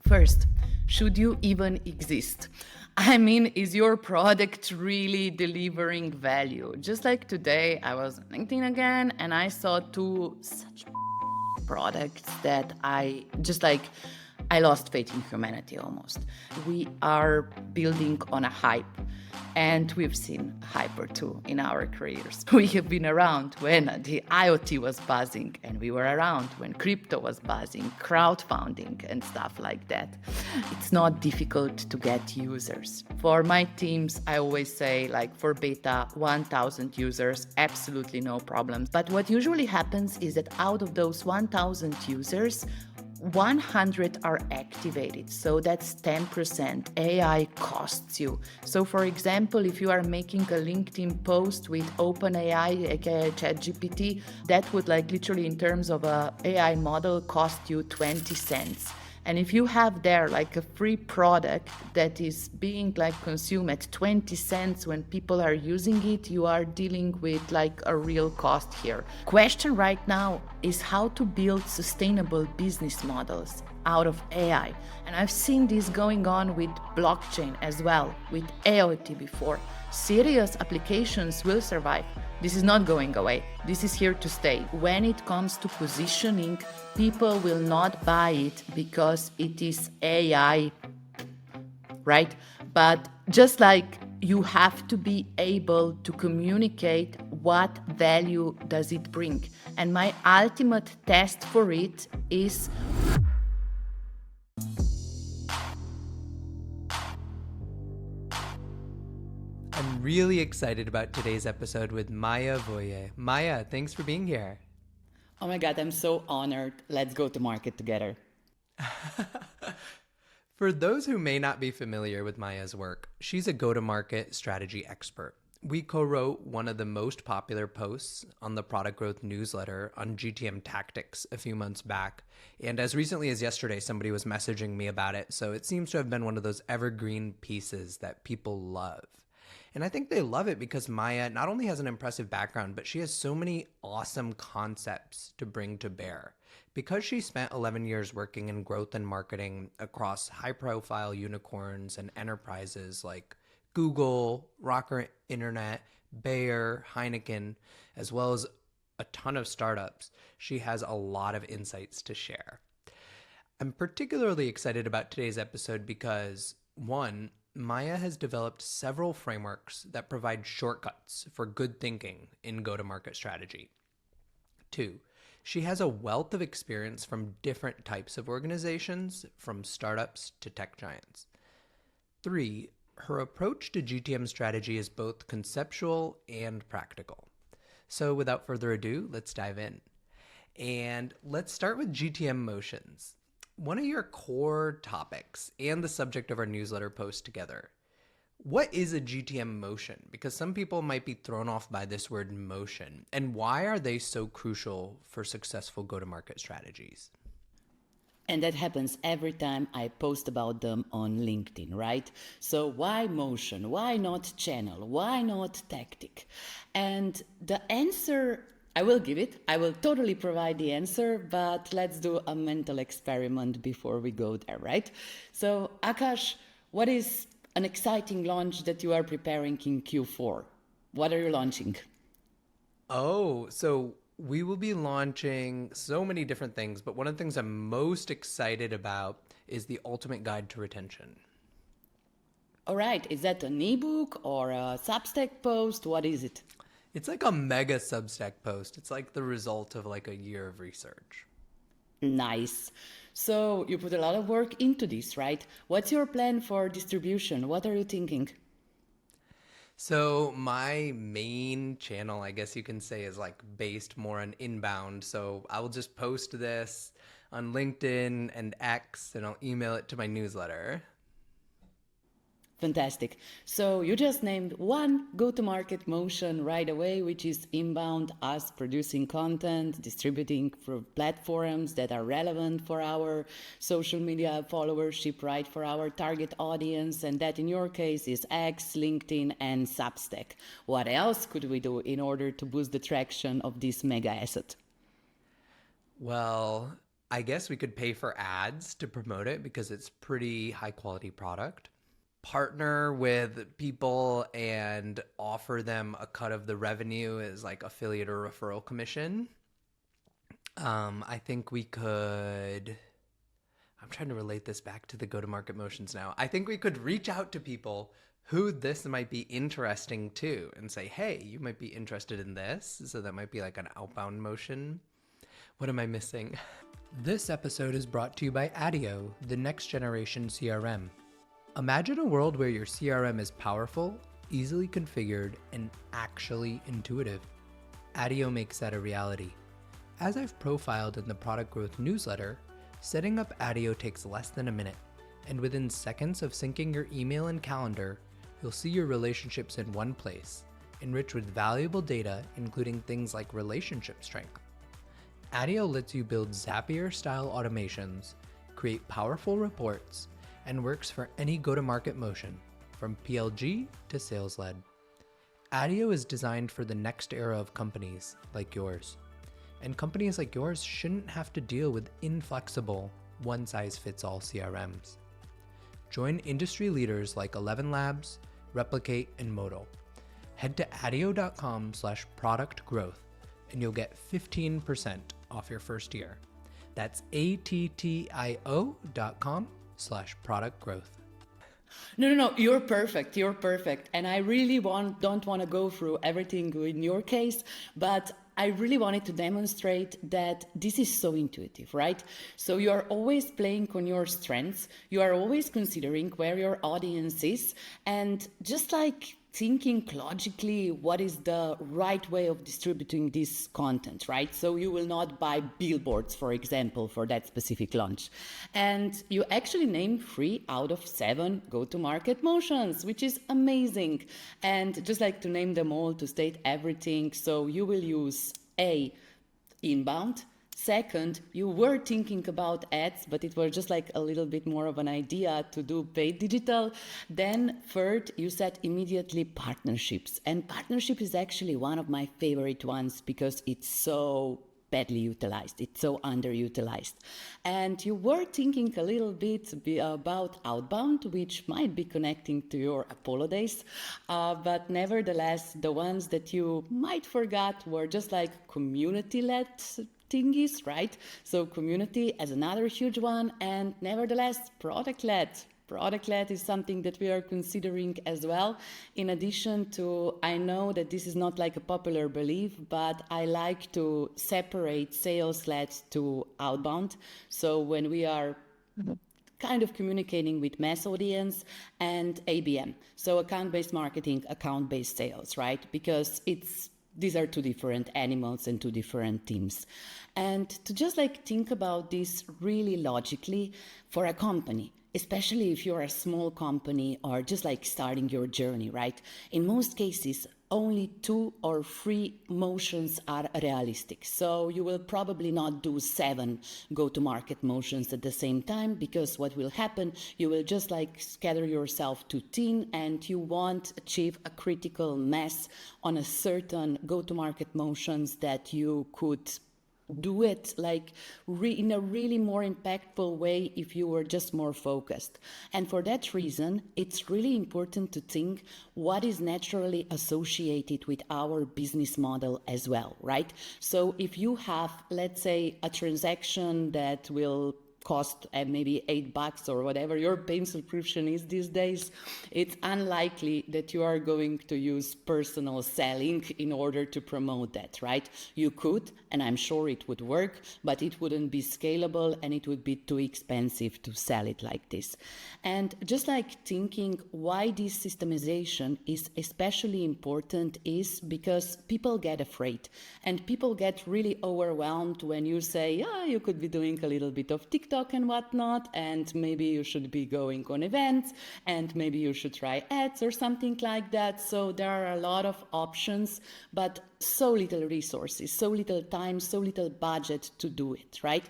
First, should you even exist? I mean, is your product really delivering value? Just like today, I was on LinkedIn again and I saw two such products that I lost faith in humanity almost. We are building on a hype. And we've seen hyper too in our careers. We have been around when the IoT was buzzing, and we were around when crypto was buzzing, crowdfunding and stuff like that. It's not difficult to get users. For my teams, I always say, like for beta, 1,000 users, absolutely no problems. But what usually happens is that out of those 1,000 users, 100 are activated, so that's 10%. AI costs you. So for example, if you are making a LinkedIn post with OpenAI, aka ChatGPT, that would literally in terms of a AI model cost you 20 cents. And if you have there a free product that is being consumed at 20 cents when people are using it, you are dealing with a real cost here. Question right now is how to build sustainable business models out of AI. And I've seen this going on with blockchain as well, with IoT before. Serious applications will survive. This is not going away. This is here to stay. When it comes to positioning, people will not buy it because it is AI, right? But just like you have to be able to communicate what value does it bring. And my ultimate test for it is I'm really excited about today's episode with Maja Voye. Maja, thanks for being here. Oh my God, I'm so honored. Let's go to market together. For those who may not be familiar with Maja's work, she's a go-to-market strategy expert. We co-wrote one of the most popular posts on the Product Growth newsletter on GTM Tactics a few months back. And as recently as yesterday, somebody was messaging me about it. So it seems to have been one of those evergreen pieces that people love. And I think they love it because Maja not only has an impressive background, but she has so many awesome concepts to bring to bear. Because she spent 11 years working in growth and marketing across high-profile unicorns and enterprises like Google, Rocker Internet, Bayer, Heineken, as well as a ton of startups, she has a lot of insights to share. I'm particularly excited about today's episode because, one, Maja has developed several frameworks that provide shortcuts for good thinking in go-to-market strategy. 2, she has a wealth of experience from different types of organizations, from startups to tech giants. 3, her approach to GTM strategy is both conceptual and practical. So without further ado, let's dive in. And let's start with GTM Motions. One of your core topics and the subject of our newsletter post together. What is a GTM motion? Because some people might be thrown off by this word motion. And why are they so crucial for successful go-to-market strategies? And that happens every time I post about them on LinkedIn, right? So why motion? Why not channel? Why not tactic? And the answer, I will give it. I will totally provide the answer, but let's do a mental experiment before we go there, right? So Akash, what is an exciting launch that you are preparing in Q4? What are you launching? Oh, so we will be launching so many different things, but one of the things I'm most excited about is the ultimate guide to retention. All right, is that an ebook or a Substack post? What is it? It's like a mega Substack post. It's like the result of a year of research. Nice. So you put a lot of work into this, right? What's your plan for distribution? What are you thinking? So my main channel, I guess you can say, is based more on inbound. So I will just post this on LinkedIn and X, and I'll email it to my newsletter. Fantastic. So you just named one go-to-market motion right away, which is inbound, us producing content, distributing for platforms that are relevant for our social media followership, right, for our target audience. And that in your case is X, LinkedIn, and Substack. What else could we do in order to boost the traction of this mega asset? Well, I guess we could pay for ads to promote it because it's pretty high quality product. Partner with people and offer them a cut of the revenue as like affiliate or referral commission. I think we could. I'm trying to relate this back to the go-to-market motions now. I think we could reach out to people who this might be interesting to and say, hey, you might be interested in this. So that might be like an outbound motion. What am I missing? This episode is brought to you by Addio, the next generation CRM. Imagine a world where your CRM is powerful, easily configured, and actually intuitive. Addio makes that a reality. As I've profiled in the Product Growth newsletter, setting up Addio takes less than a minute, and within seconds of syncing your email and calendar, you'll see your relationships in one place, enriched with valuable data, including things like relationship strength. Addio lets you build Zapier-style automations, create powerful reports, and works for any go-to-market motion, from PLG to sales-led. Addio is designed for the next era of companies like yours. And companies like yours shouldn't have to deal with inflexible, one-size-fits-all CRMs. Join industry leaders like 11 Labs, Replicate, and Modal. Head to addio.com/productgrowth and you'll get 15% off your first year. That's attio.com/productgrowth. No, you're perfect. You're perfect. And I really don't want to go through everything in your case, but I really wanted to demonstrate that this is so intuitive, right? So you are always playing on your strengths. You are always considering where your audience is, and just like thinking logically what is the right way of distributing this content, right? So you will not buy billboards, for example, for that specific launch. And you actually name 3 out of 7 go-to-market motions, which is amazing. And just like to name them all, to state everything, so you will use A, inbound. Second, you were thinking about ads, but it was just like a little bit more of an idea to do paid digital. Then third, you said immediately partnerships. And partnership is actually one of my favorite ones because it's so badly utilized. It's so underutilized. And you were thinking a little bit about outbound, which might be connecting to your Apollo days. But nevertheless, the ones that you might forgot were just like community-led thingies, right? So community as another huge one, and nevertheless, product-led. Product-led is something that we are considering as well. In addition to, I know that this is not like a popular belief, but I like to separate sales-led to outbound. So when we are kind of communicating with mass audience, and ABM, so account-based marketing, account-based sales, right? Because these are 2 different animals and 2 different teams. And to just like think about this really logically for a company, especially if you're a small company or just like starting your journey, right? In most cases, only 2 or 3 motions are realistic. So you will probably not do 7 go-to-market motions at the same time, because what will happen, you will just like scatter yourself too thin and you won't achieve a critical mass on a certain go-to-market motions that you could do it like in a really more impactful way if you were just more focused. And for that reason, it's really important to think what is naturally associated with our business model as well, right? So if you have, let's say, a transaction that will cost maybe $8 or whatever your paying subscription is these days, it's unlikely that you are going to use personal selling in order to promote that, right? You could, and I'm sure it would work, but it wouldn't be scalable and it would be too expensive to sell it like this. And just like thinking why this systemization is especially important is because people get afraid and people get really overwhelmed when you say, yeah, you could be doing a little bit of TikTok and whatnot, and maybe you should be going on events, and maybe you should try ads or something like that. So there are a lot of options, but so little resources, so little time, so little budget to do it, right?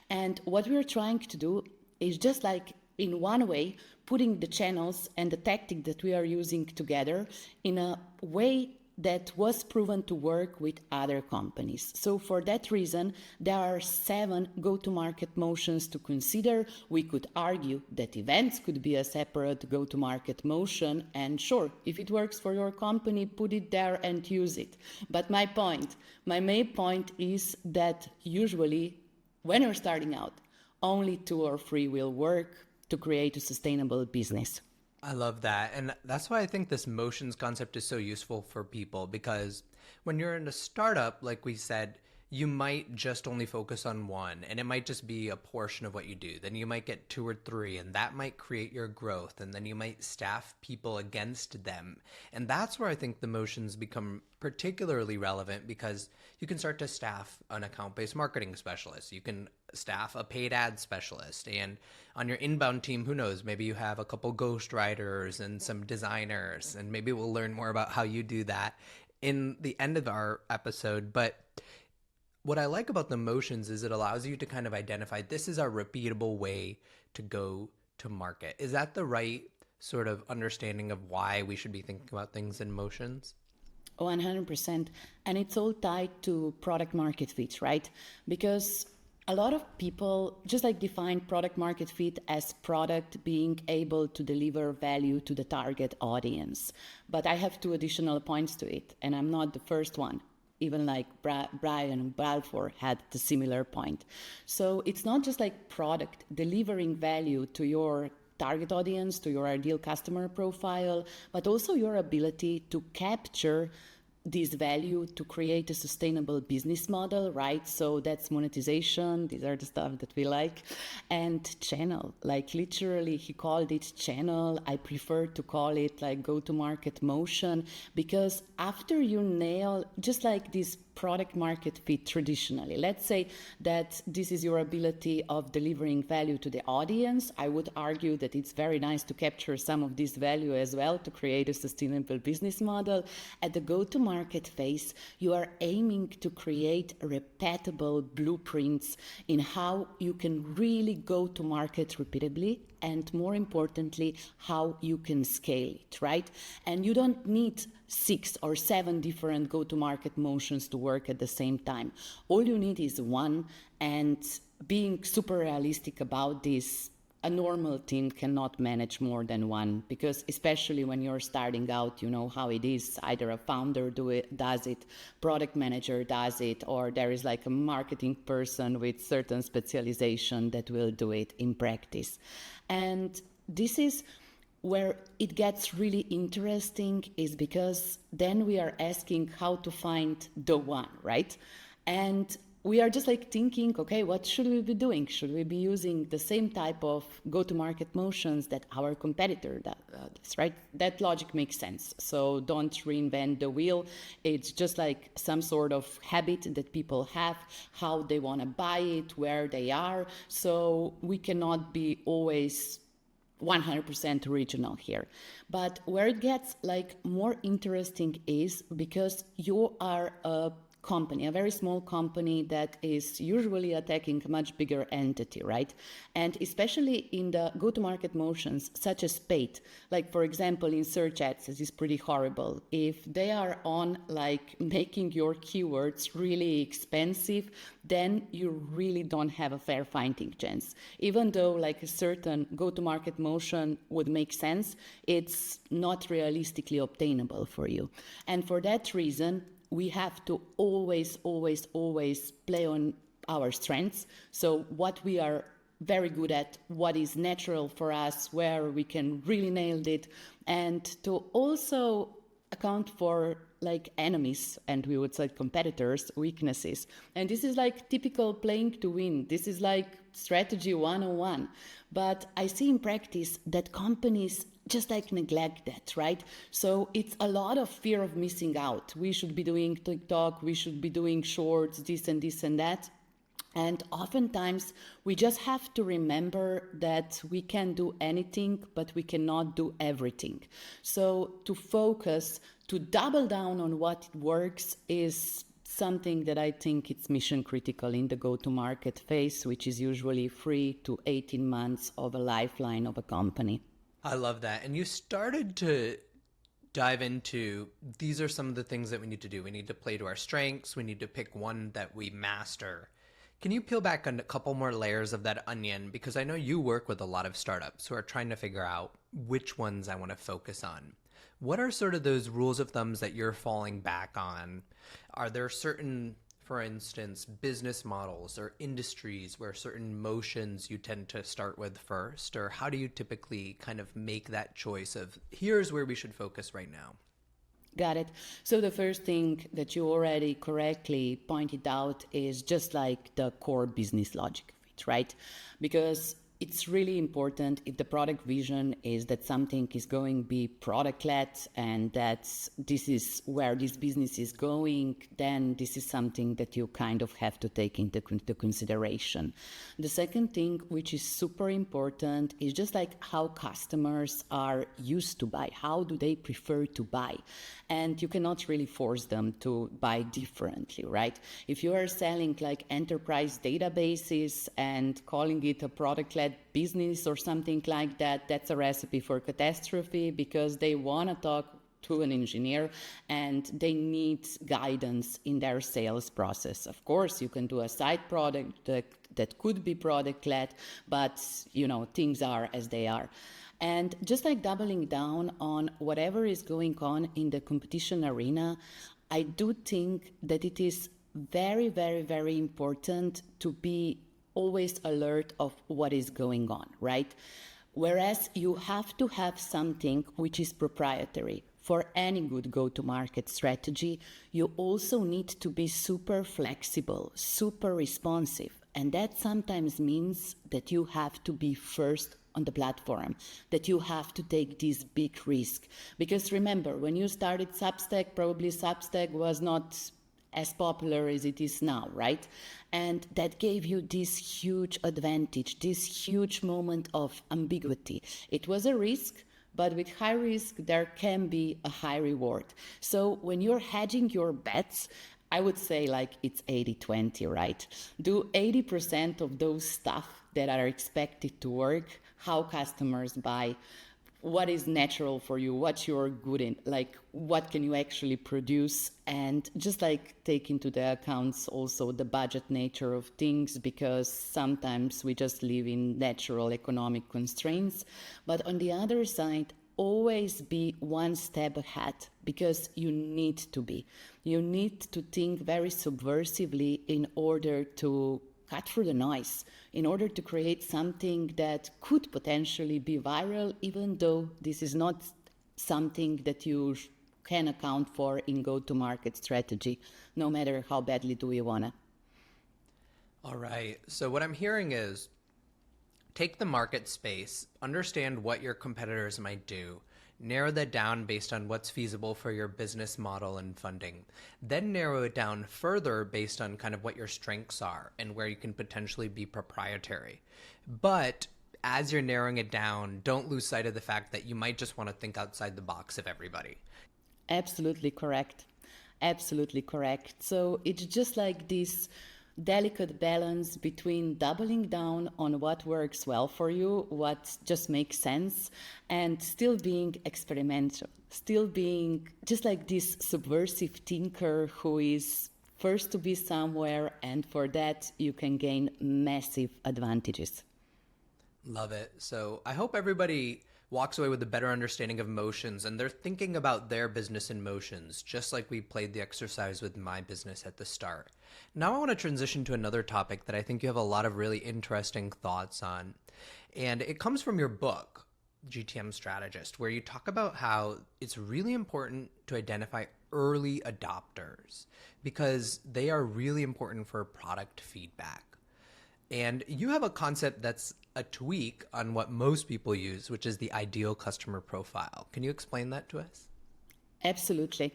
And what we're trying to do is just like in one way, putting the channels and the tactic that we are using together in a way that was proven to work with other companies. So for that reason, there are 7 go-to-market motions to consider. We could argue that events could be a separate go-to-market motion, and sure, if it works for your company, put it there and use it. But my main point is that usually when you're starting out, only 2 or 3 will work to create a sustainable business. I love that. And that's why I think this motions concept is so useful for people, because when you're in a startup, like we said, you might just only focus on one, and it might just be a portion of what you do. Then you might get 2 or 3, and that might create your growth. And then you might staff people against them. And that's where I think the motions become particularly relevant, because you can start to staff an account-based marketing specialist. You can staff a paid ad specialist. And on your inbound team, who knows, maybe you have a couple ghostwriters and some designers, and maybe we'll learn more about how you do that in the end of our episode. But what I like about the motions is it allows you to kind of identify, this is our repeatable way to go to market. Is that the right sort of understanding of why we should be thinking about things in motions? 100%. And it's all tied to product market fit, right? Because a lot of people just like define product market fit as product being able to deliver value to the target audience. But I have 2 additional points to it, and I'm not the first one. Even like Brian Balfour had the similar point. So it's not just like product delivering value to your target audience, to your ideal customer profile, but also your ability to capture this value to create a sustainable business model, right? So that's monetization. These are the stuff that we like. And channel, like literally he called it channel. I prefer to call it like go-to-market motion, because after you nail just like this product market fit traditionally, let's say that this is your ability of delivering value to the audience, I would argue that it's very nice to capture some of this value as well to create a sustainable business model. At the go-to-market phase, you are aiming to create repeatable blueprints in how you can really go to market repeatably, and more importantly, how you can scale it, right? And you don't need 6 or 7 different go-to-market motions to work at the same time. All you need is one, and being super realistic about this, a normal team cannot manage more than one, because especially when you're starting out, you know how it is. Either a founder does it, product manager does it, or there is like a marketing person with certain specialization that will do it in practice. And this is where it gets really interesting, is because then we are asking how to find the one, right? And we are just like thinking, okay, what should we be doing? Should we be using the same type of go-to-market motions that our competitor does, right? That logic makes sense. So don't reinvent the wheel. It's just like some sort of habit that people have, how they want to buy it, where they are. So we cannot be always 100% original here. But where it gets like more interesting is because you are a company, a very small company that is usually attacking a much bigger entity, right? And especially in the go-to-market motions, such as paid, like for example, in search ads, this is pretty horrible. If they are on like making your keywords really expensive, then you really don't have a fair fighting chance. Even though like a certain go-to-market motion would make sense, it's not realistically obtainable for you. And for that reason, we have to always play on our strengths. So what we are very good at, what is natural for us, where we can really nail it, and to also account for like enemies, and we would say competitors' weaknesses. And this is like typical playing to win. This is like strategy 101. But I see in practice that companies just like neglect that, right? So it's a lot of fear of missing out. We should be doing TikTok, we should be doing shorts, this and that. And oftentimes we just have to remember that we can do anything, but we cannot do everything. So to focus, to double down on what works is something that I think it's mission critical in the go-to-market phase, which is usually 3 to 18 months of a lifeline of a company. I love that. And you started to dive into, these are some of the things that we need to do. We need to play to our strengths. We need to pick one that we master. Can you peel back on a couple more layers of that onion? Because I know you work with a lot of startups who are trying to figure out which ones I want to focus on. What are sort of those rules of thumbs that you're falling back on? Are there certain, for instance, business models or industries where certain motions you tend to start with first? Or how do you typically kind of make that choice of here's where we should focus right now? Got it. So the first thing that you already correctly pointed out is just like the core business logic of it, right? Because it's really important if the product vision is that something is going to be product-led and that this is where this business is going, then this is something that you kind of have to take into consideration. The second thing, which is super important, is just like how customers are used to buy. How do they prefer to buy? And you cannot really force them to buy differently, right? If you are selling like enterprise databases and calling it a product-led business or something like that, that's a recipe for catastrophe because they want to talk to an engineer and they need guidance in their sales process. Of course, you can do a side product that could be product-led, but things are as they are. And just like doubling down on whatever is going on in the competition arena, I do think that it is very, very, very important to be always alert of what is going on, right? Whereas you have to have something which is proprietary. For any good go-to-market strategy, you also need to be super flexible, super responsive. And that sometimes means that you have to be first on the platform, that you have to take this big risk. Because remember, when you started Substack, probably Substack was not as popular as it is now, right? And that gave you this huge advantage, this huge moment of ambiguity. It was a risk, but with high risk, there can be a high reward. So when you're hedging your bets, I would say like it's 80-20, right? Do 80% of those stuff that are expected to work, how customers buy, what is natural for you, what you're good in, like what can you actually produce, and just like take into the accounts also the budget nature of things, because sometimes we just live in natural economic constraints. But on the other side, always be one step ahead, because you need to be. You need to think very subversively in order to cut through the noise, in order to create something that could potentially be viral, even though this is not something that you can account for in go-to-market strategy, no matter how badly do you want to. All right. So what I'm hearing is take the market space, understand what your competitors might do, narrow that down based on what's feasible for your business model and funding. Then narrow it down further based on kind of what your strengths are and where you can potentially be proprietary. But as you're narrowing it down, don't lose sight of the fact that you might just want to think outside the box of everybody. Absolutely correct. Absolutely correct. So it's just like this delicate balance between doubling down on what works well for you, what just makes sense, and still being experimental, still being just like this subversive thinker who is first to be somewhere, and for that you can gain massive advantages. Love it. So I hope everybody walks away with a better understanding of motions and they're thinking about their business in motions, just like we played the exercise with my business at the start. Now I want to transition to another topic that I think you have a lot of really interesting thoughts on. And it comes from your book, GTM Strategist, where you talk about how it's really important to identify early adopters because they are really important for product feedback. And you have a concept that's a tweak on what most people use, which is the ideal customer profile. Can you explain that to us? Absolutely.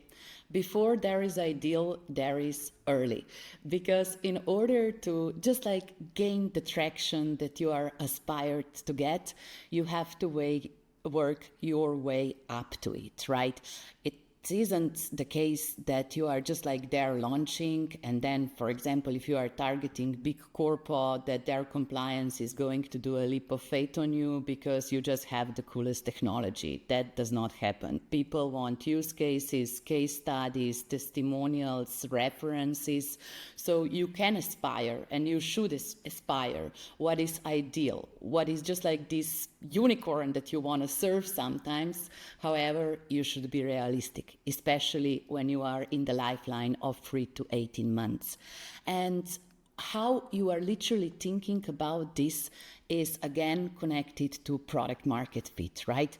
Before there is ideal, there is early. Because in order to just like gain the traction that you are aspired to get, you have to work your way up to it, right? it isn't the case that you are just like there launching and then, for example, if you are targeting big corpo, that their compliance is going to do a leap of faith on you because you just have the coolest technology. That does not happen. People want use cases, case studies, testimonials, references. So you can aspire and you should aspire what is ideal, what is just like this unicorn that you want to serve sometimes. However, you should be realistic, especially when you are in the lifeline of 3 to 18 months. And how you are literally thinking about this is again connected to product market fit, right?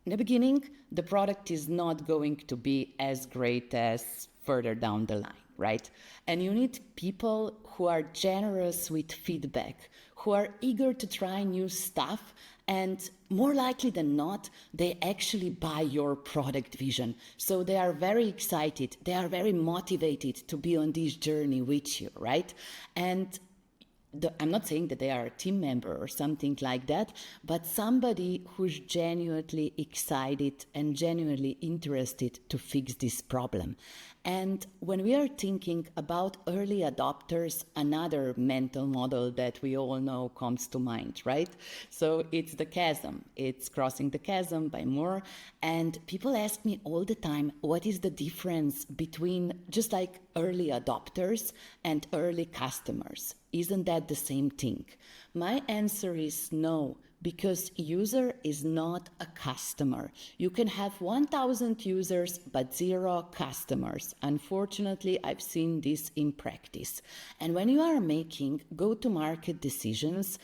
In the beginning, the product is not going to be as great as further down the line, right? And you need people who are generous with feedback, who are eager to try new stuff, and more likely than not, they actually buy your product vision. So they are very excited, they are very motivated to be on this journey with you, right? And I'm not saying that they are a team member or something like that, but somebody who's genuinely excited and genuinely interested to fix this problem. And when we are thinking about early adopters, another mental model that we all know comes to mind, right? So it's the chasm. It's crossing the chasm by more. And people ask me all the time, what is the difference between just like early adopters and early customers? Isn't that the same thing? My answer is no, because user is not a customer. You can have 1,000 users but 0 customers. Unfortunately, I've seen this in practice. And when you are making go-to-market decisions,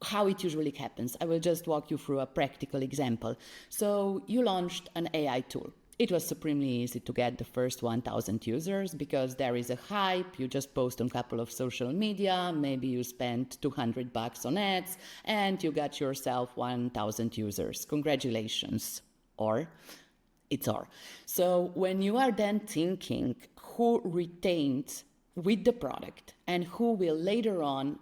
how it usually happens, I will just walk you through a practical example. So you launched an AI tool. It was supremely easy to get the first 1,000 users because there is a hype. You just post on a couple of social media. Maybe you spent $200 on ads and you got yourself 1,000 users. Congratulations. Or it's or. So when you are then thinking who retained with the product and who will later on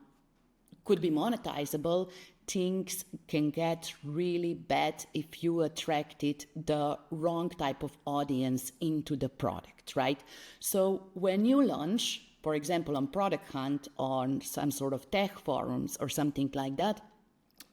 could be monetizable, things can get really bad if you attracted the wrong type of audience into the product, right? So when you launch, for example, on Product Hunt, on some sort of tech forums or something like that,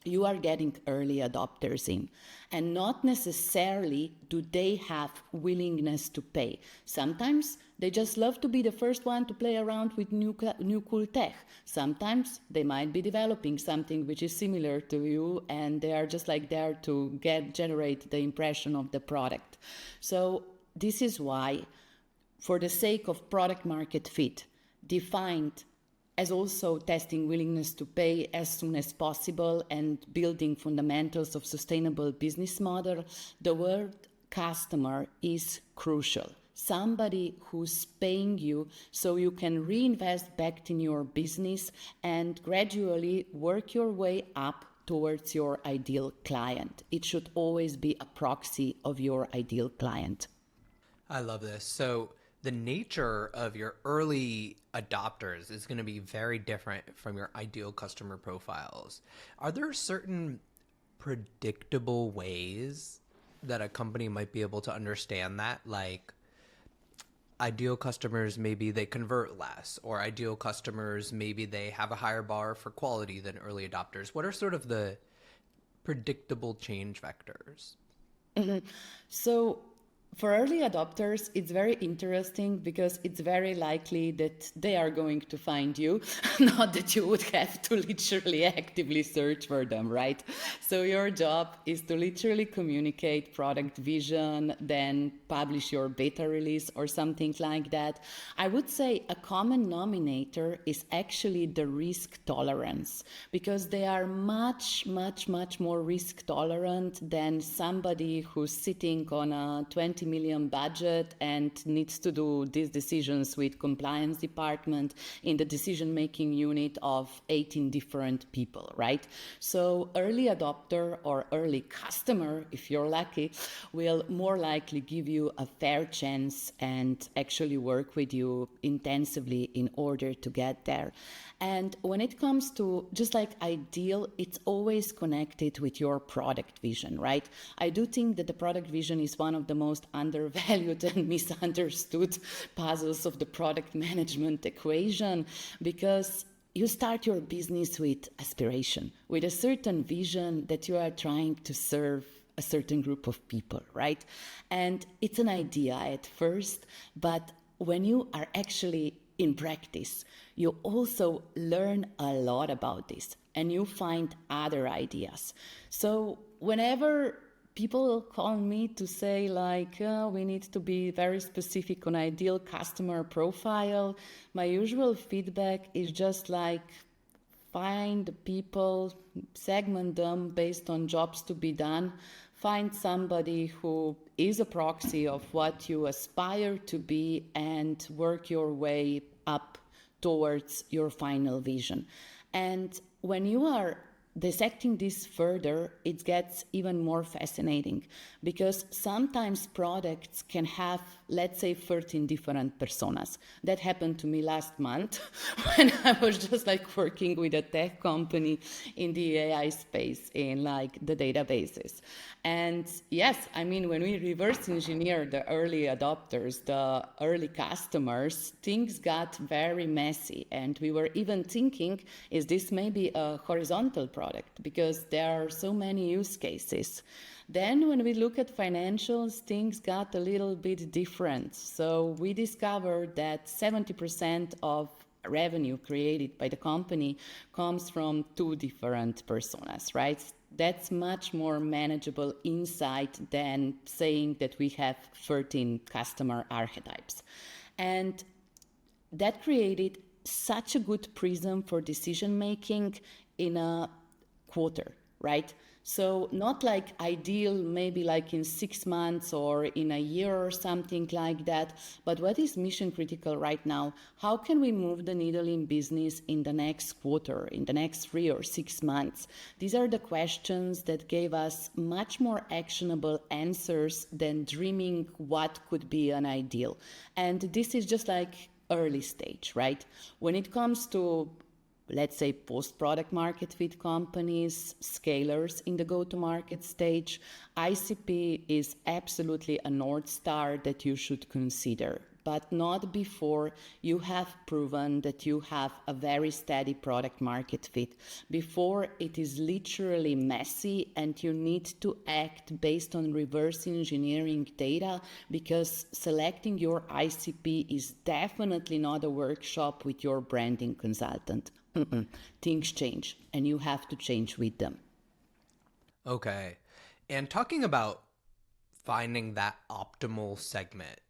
you are getting early adopters in, and not necessarily do they have willingness to pay. Sometimes they just love to be the first one to play around with new cool tech. Sometimes they might be developing something which is similar to you, and they are just like there to generate the impression of the product. So this is why, for the sake of product market fit, defined as also testing willingness to pay as soon as possible and building fundamentals of sustainable business model, the word customer is crucial. Somebody who's paying you so you can reinvest back in your business and gradually work your way up towards your ideal client. It should always be a proxy of your ideal client. I love this. So the nature of your early adopters is going to be very different from your ideal customer profiles. Are there certain predictable ways that a company might be able to understand that? Like ideal customers, maybe they convert less, or ideal customers, maybe they have a higher bar for quality than early adopters. What are sort of the predictable change vectors? Mm-hmm. So for early adopters, it's very interesting because it's very likely that they are going to find you, not that you would have to literally actively search for them, right? So your job is to literally communicate product vision, then publish your beta release or something like that. I would say a common denominator is actually the risk tolerance, because they are much, much, much more risk tolerant than somebody who's sitting on a 20 million budget and needs to do these decisions with compliance department in the decision-making unit of 18 different people, right? So early adopter or early customer, if you're lucky, will more likely give you a fair chance and actually work with you intensively in order to get there. And when it comes to just like ideal, it's always connected with your product vision, right? I do think that the product vision is one of the most undervalued and misunderstood puzzles of the product management equation, because you start your business with aspiration, with a certain vision that you are trying to serve a certain group of people, right? And it's an idea at first, but when you are actually in practice, you also learn a lot about this and you find other ideas. So whenever people call me to say like, we need to be very specific on ideal customer profile, my usual feedback is just like, find people, segment them based on jobs to be done, find somebody who is a proxy of what you aspire to be, and work your way up towards your final vision. And when you are dissecting this further, it gets even more fascinating, because sometimes products can have, let's say, 13 different personas. That happened to me last month when I was just like working with a tech company in the AI space in like the databases. And yes, I mean, when we reverse engineer the early adopters, the early customers, things got very messy. And we were even thinking, is this maybe a horizontal product? Because there are so many use cases. Then when we look at financials, things got a little bit different. So we discovered that 70% of revenue created by the company comes from two different personas, right? That's much more manageable insight than saying that we have 13 customer archetypes. And that created such a good prism for decision making in a quarter, right? So not like ideal, maybe like in 6 months or in a year or something like that, but what is mission critical right now? How can we move the needle in business in the next quarter, in the next 3 or 6 months? These are the questions that gave us much more actionable answers than dreaming what could be an ideal. And this is just like early stage, right? When it comes to, let's say, post-product market fit companies, scalers in the go-to-market stage, ICP is absolutely a North Star that you should consider, but not before you have proven that you have a very steady product market fit, before it is literally messy and you need to act based on reverse engineering data, because selecting your ICP is definitely not a workshop with your branding consultant. Things change and you have to change with them. Okay. And talking about finding that optimal segment,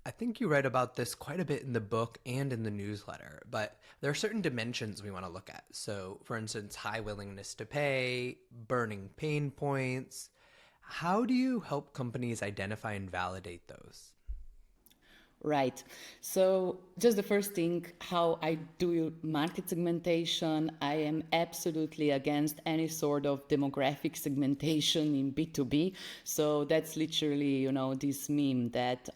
I think you write about this quite a bit in the book and in the newsletter, but there are certain dimensions we want to look at. So, for instance, high willingness to pay, burning pain points. How do you help companies identify and validate those? Right. So just the first thing, how I do market segmentation, I am absolutely against any sort of demographic segmentation in B2B. So that's literally, this meme that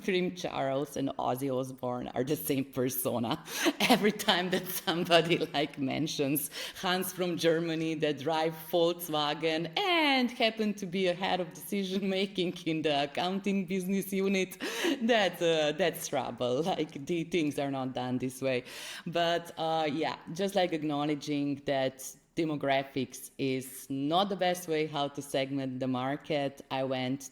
Prince Charles and Ozzy Osbourne are the same persona. Every time that somebody like mentions Hans from Germany that drive Volkswagen and happen to be a head of decision making in the accounting business unit, that's trouble. Like the things are not done this way. But yeah, just like acknowledging that demographics is not the best way how to segment the market, I went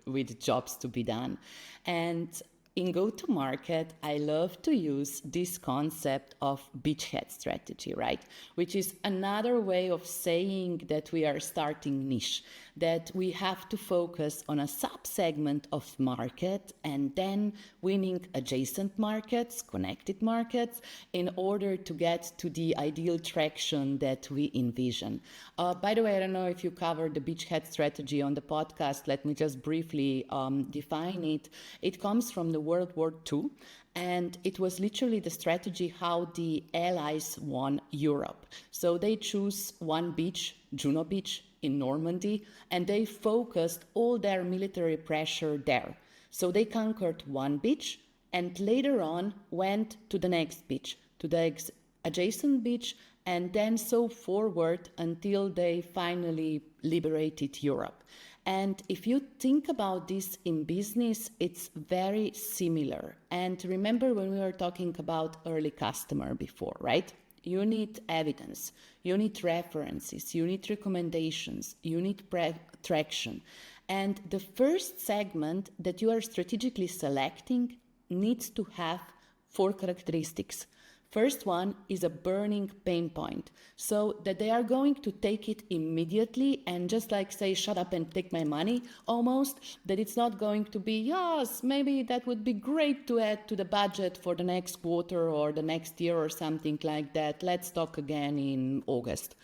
with jobs to be done. And in go-to-market, I love to use this concept of beachhead strategy, right? Which is another way of saying that we are starting niche, that we have to focus on a sub-segment of market and then winning adjacent markets, connected markets, in order to get to the ideal traction that we envision. By the way, I don't know if you covered the beachhead strategy on the podcast. Let me just briefly define it. It comes from the World War II, and it was literally the strategy how the Allies won Europe. So they choose one beach, Juno Beach in Normandy, and they focused all their military pressure there. So they conquered one beach and later on went to the next beach, to the adjacent beach, and then so forward until they finally liberated Europe. And if you think about this in business, it's very similar. And remember when we were talking about early customer before, right? You need evidence, you need references, you need recommendations, you need traction. And the first segment that you are strategically selecting needs to have 4 characteristics. First one is a burning pain point, so that they are going to take it immediately and just like say, shut up and take my money almost, that it's not going to be, yes, maybe that would be great to add to the budget for the next quarter or the next year or something like that. Let's talk again in August.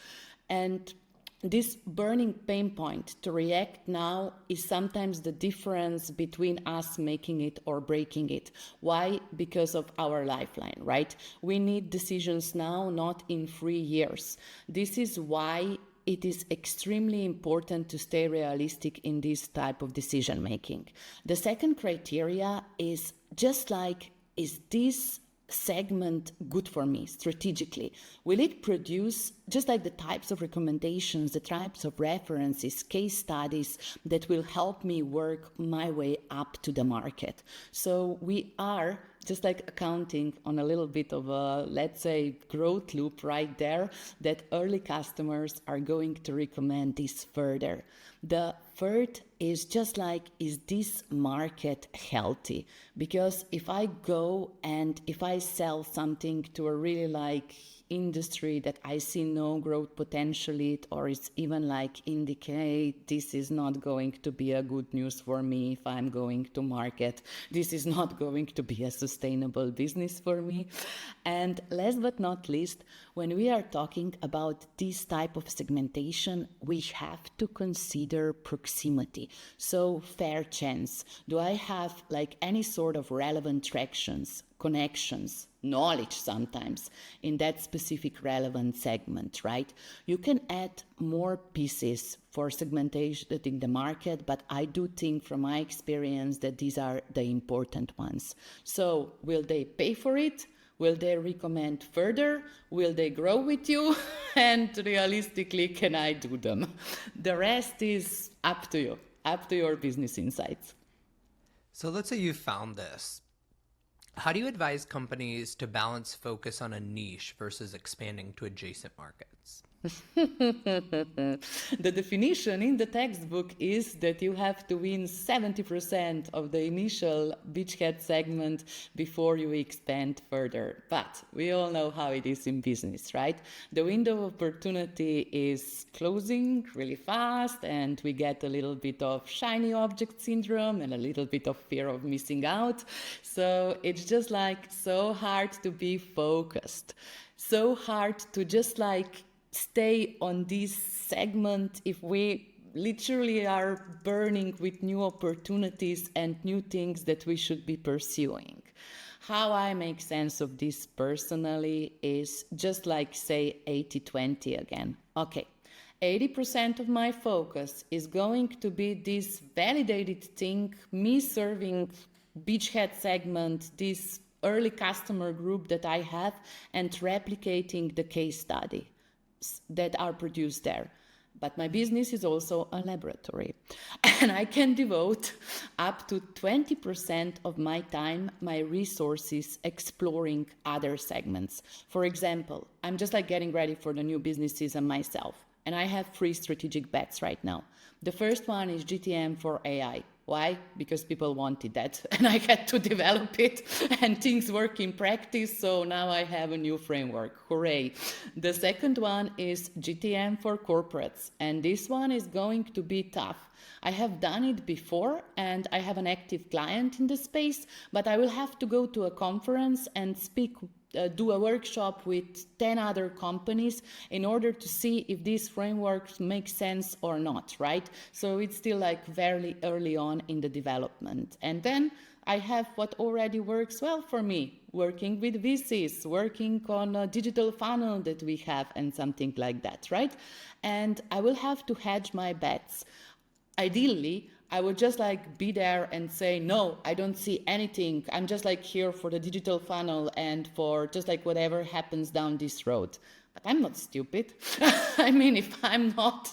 And this burning pain point to react now is sometimes the difference between us making it or breaking it. Why? Because of our lifeline, right? We need decisions now, not in 3 years. This is why it is extremely important to stay realistic in this type of decision making. The second criteria is just like, is this segment good for me strategically? Will it produce just like the types of recommendations, the types of references, case studies that will help me work my way up to the market? So we are just like accounting on a little bit of a, let's say, growth loop right there, that early customers are going to recommend this further. The third is just like, is this market healthy? Because if I go and if I sell something to a really like industry that I see no growth potential it, or it's even like indicate this is not going to be a good news for me if I'm going to market, this is not going to be a sustainable business for me. And last but not least, when we are talking about this type of segmentation, we have to consider proximity. So fair chance. Do I have like any sort of relevant tractions, connections, knowledge sometimes in that specific relevant segment, right? You can add more pieces for segmentation in the market, but I do think from my experience that these are the important ones. So will they pay for it? Will they recommend further? Will they grow with you? And realistically, can I do them? The rest is up to you, up to your business insights. So let's say you found this. How do you advise companies to balance focus on a niche versus expanding to adjacent markets? The definition in the textbook is that you have to win 70% of the initial beachhead segment before you expand further. But we all know how it is in business, right? The window of opportunity is closing really fast, and we get a little bit of shiny object syndrome and a little bit of fear of missing out. So it's just like so hard to be focused, so hard to just like stay on this segment if we literally are burning with new opportunities and new things that we should be pursuing. How I make sense of this personally is just like say 80-20 again. Okay, 80% of my focus is going to be this validated thing, me serving beachhead segment, this early customer group that I have, and replicating the case study that are produced there. But my business is also a laboratory, and I can devote up to 20% of my time, my resources, exploring other segments. For example, I'm just like getting ready for the new business season myself, and I have 3 strategic bets right now. The first one is GTM for AI. Why? Because people wanted that and I had to develop it and things work in practice. So now I have a new framework. Hooray. The second one is GTM for corporates. And this one is going to be tough. I have done it before and I have an active client in the space, but I will have to go to a conference and do a workshop with 10 other companies in order to see if these frameworks make sense or not, right? So it's still like very early on in the development. And then I have what already works well for me, working with VCs, working on a digital funnel that we have and something like that, right? And I will have to hedge my bets. Ideally, I would just like be there and say, no, I don't see anything. I'm just like here for the digital funnel and for just like whatever happens down this road. But I'm not stupid. I mean, if I'm not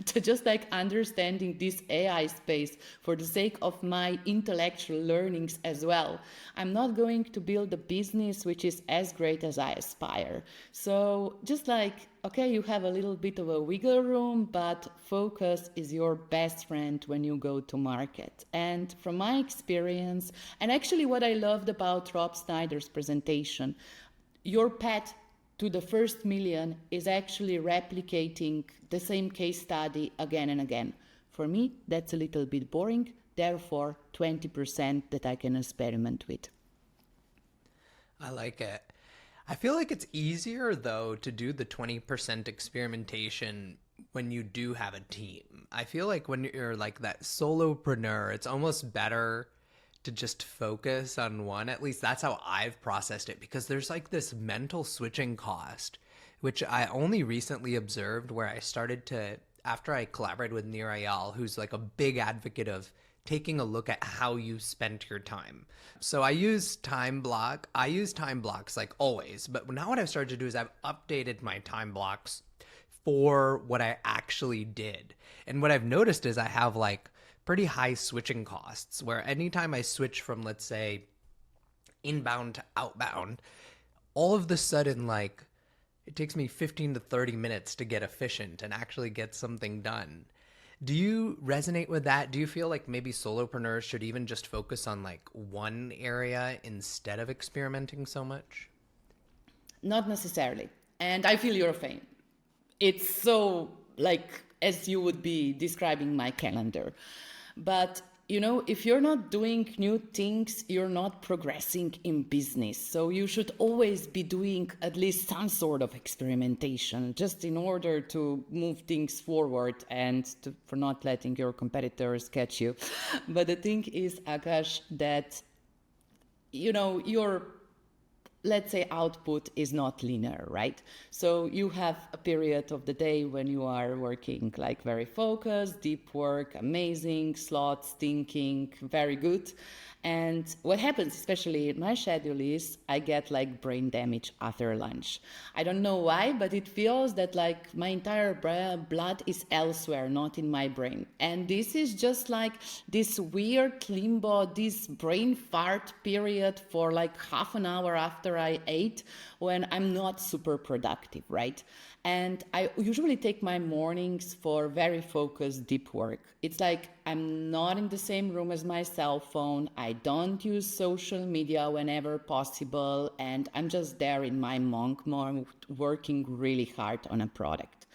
to just like understanding this AI space for the sake of my intellectual learnings as well, I'm not going to build a business which is as great as I aspire. So just like, okay, you have a little bit of a wiggle room, but focus is your best friend when you go to market. And from my experience, and actually what I loved about Rob Snyder's presentation, your path to the first million is actually replicating the same case study again and again. For me, that's a little bit boring, therefore 20% that I can experiment with. I like it. I feel like it's easier, though, to do the 20% experimentation when you do have a team. I feel like when you're like that solopreneur, it's almost better to just focus on one. At least that's how I've processed it, because there's like this mental switching cost, which I only recently observed, where I started to, after I collaborated with Nir Ayal, who's like a big advocate of taking a look at how you spent your time. So I use time blocks like always, but now what I've started to do is I've updated my time blocks for what I actually did. And what I've noticed is I have like pretty high switching costs, where anytime I switch from, let's say, inbound to outbound, all of the sudden, like, it takes me 15 to 30 minutes to get efficient and actually get something done. Do you resonate with that? Do you feel like maybe solopreneurs should even just focus on like one area instead of experimenting so much? Not necessarily. And I feel your pain. It's so like as you would be describing my calendar. But you know, if you're not doing new things, you're not progressing in business. So you should always be doing at least some sort of experimentation just in order to move things forward and for not letting your competitors catch you. But the thing is, Akash, that, you know, your, let's say, output is not linear, right? So you have a period of the day when you are working like very focused, deep work, amazing, slots, thinking, very good. And what happens, especially in my schedule, is I get like brain damage after lunch. I don't know why, but it feels that like my entire blood is elsewhere, not in my brain. And this is just like this weird limbo, this brain fart period for like half an hour after I ate, when I'm not super productive, right? And I usually take my mornings for very focused deep work. It's like I'm not in the same room as my cell phone. I don't use social media whenever possible. And I'm just there in my monk mode, working really hard on a product.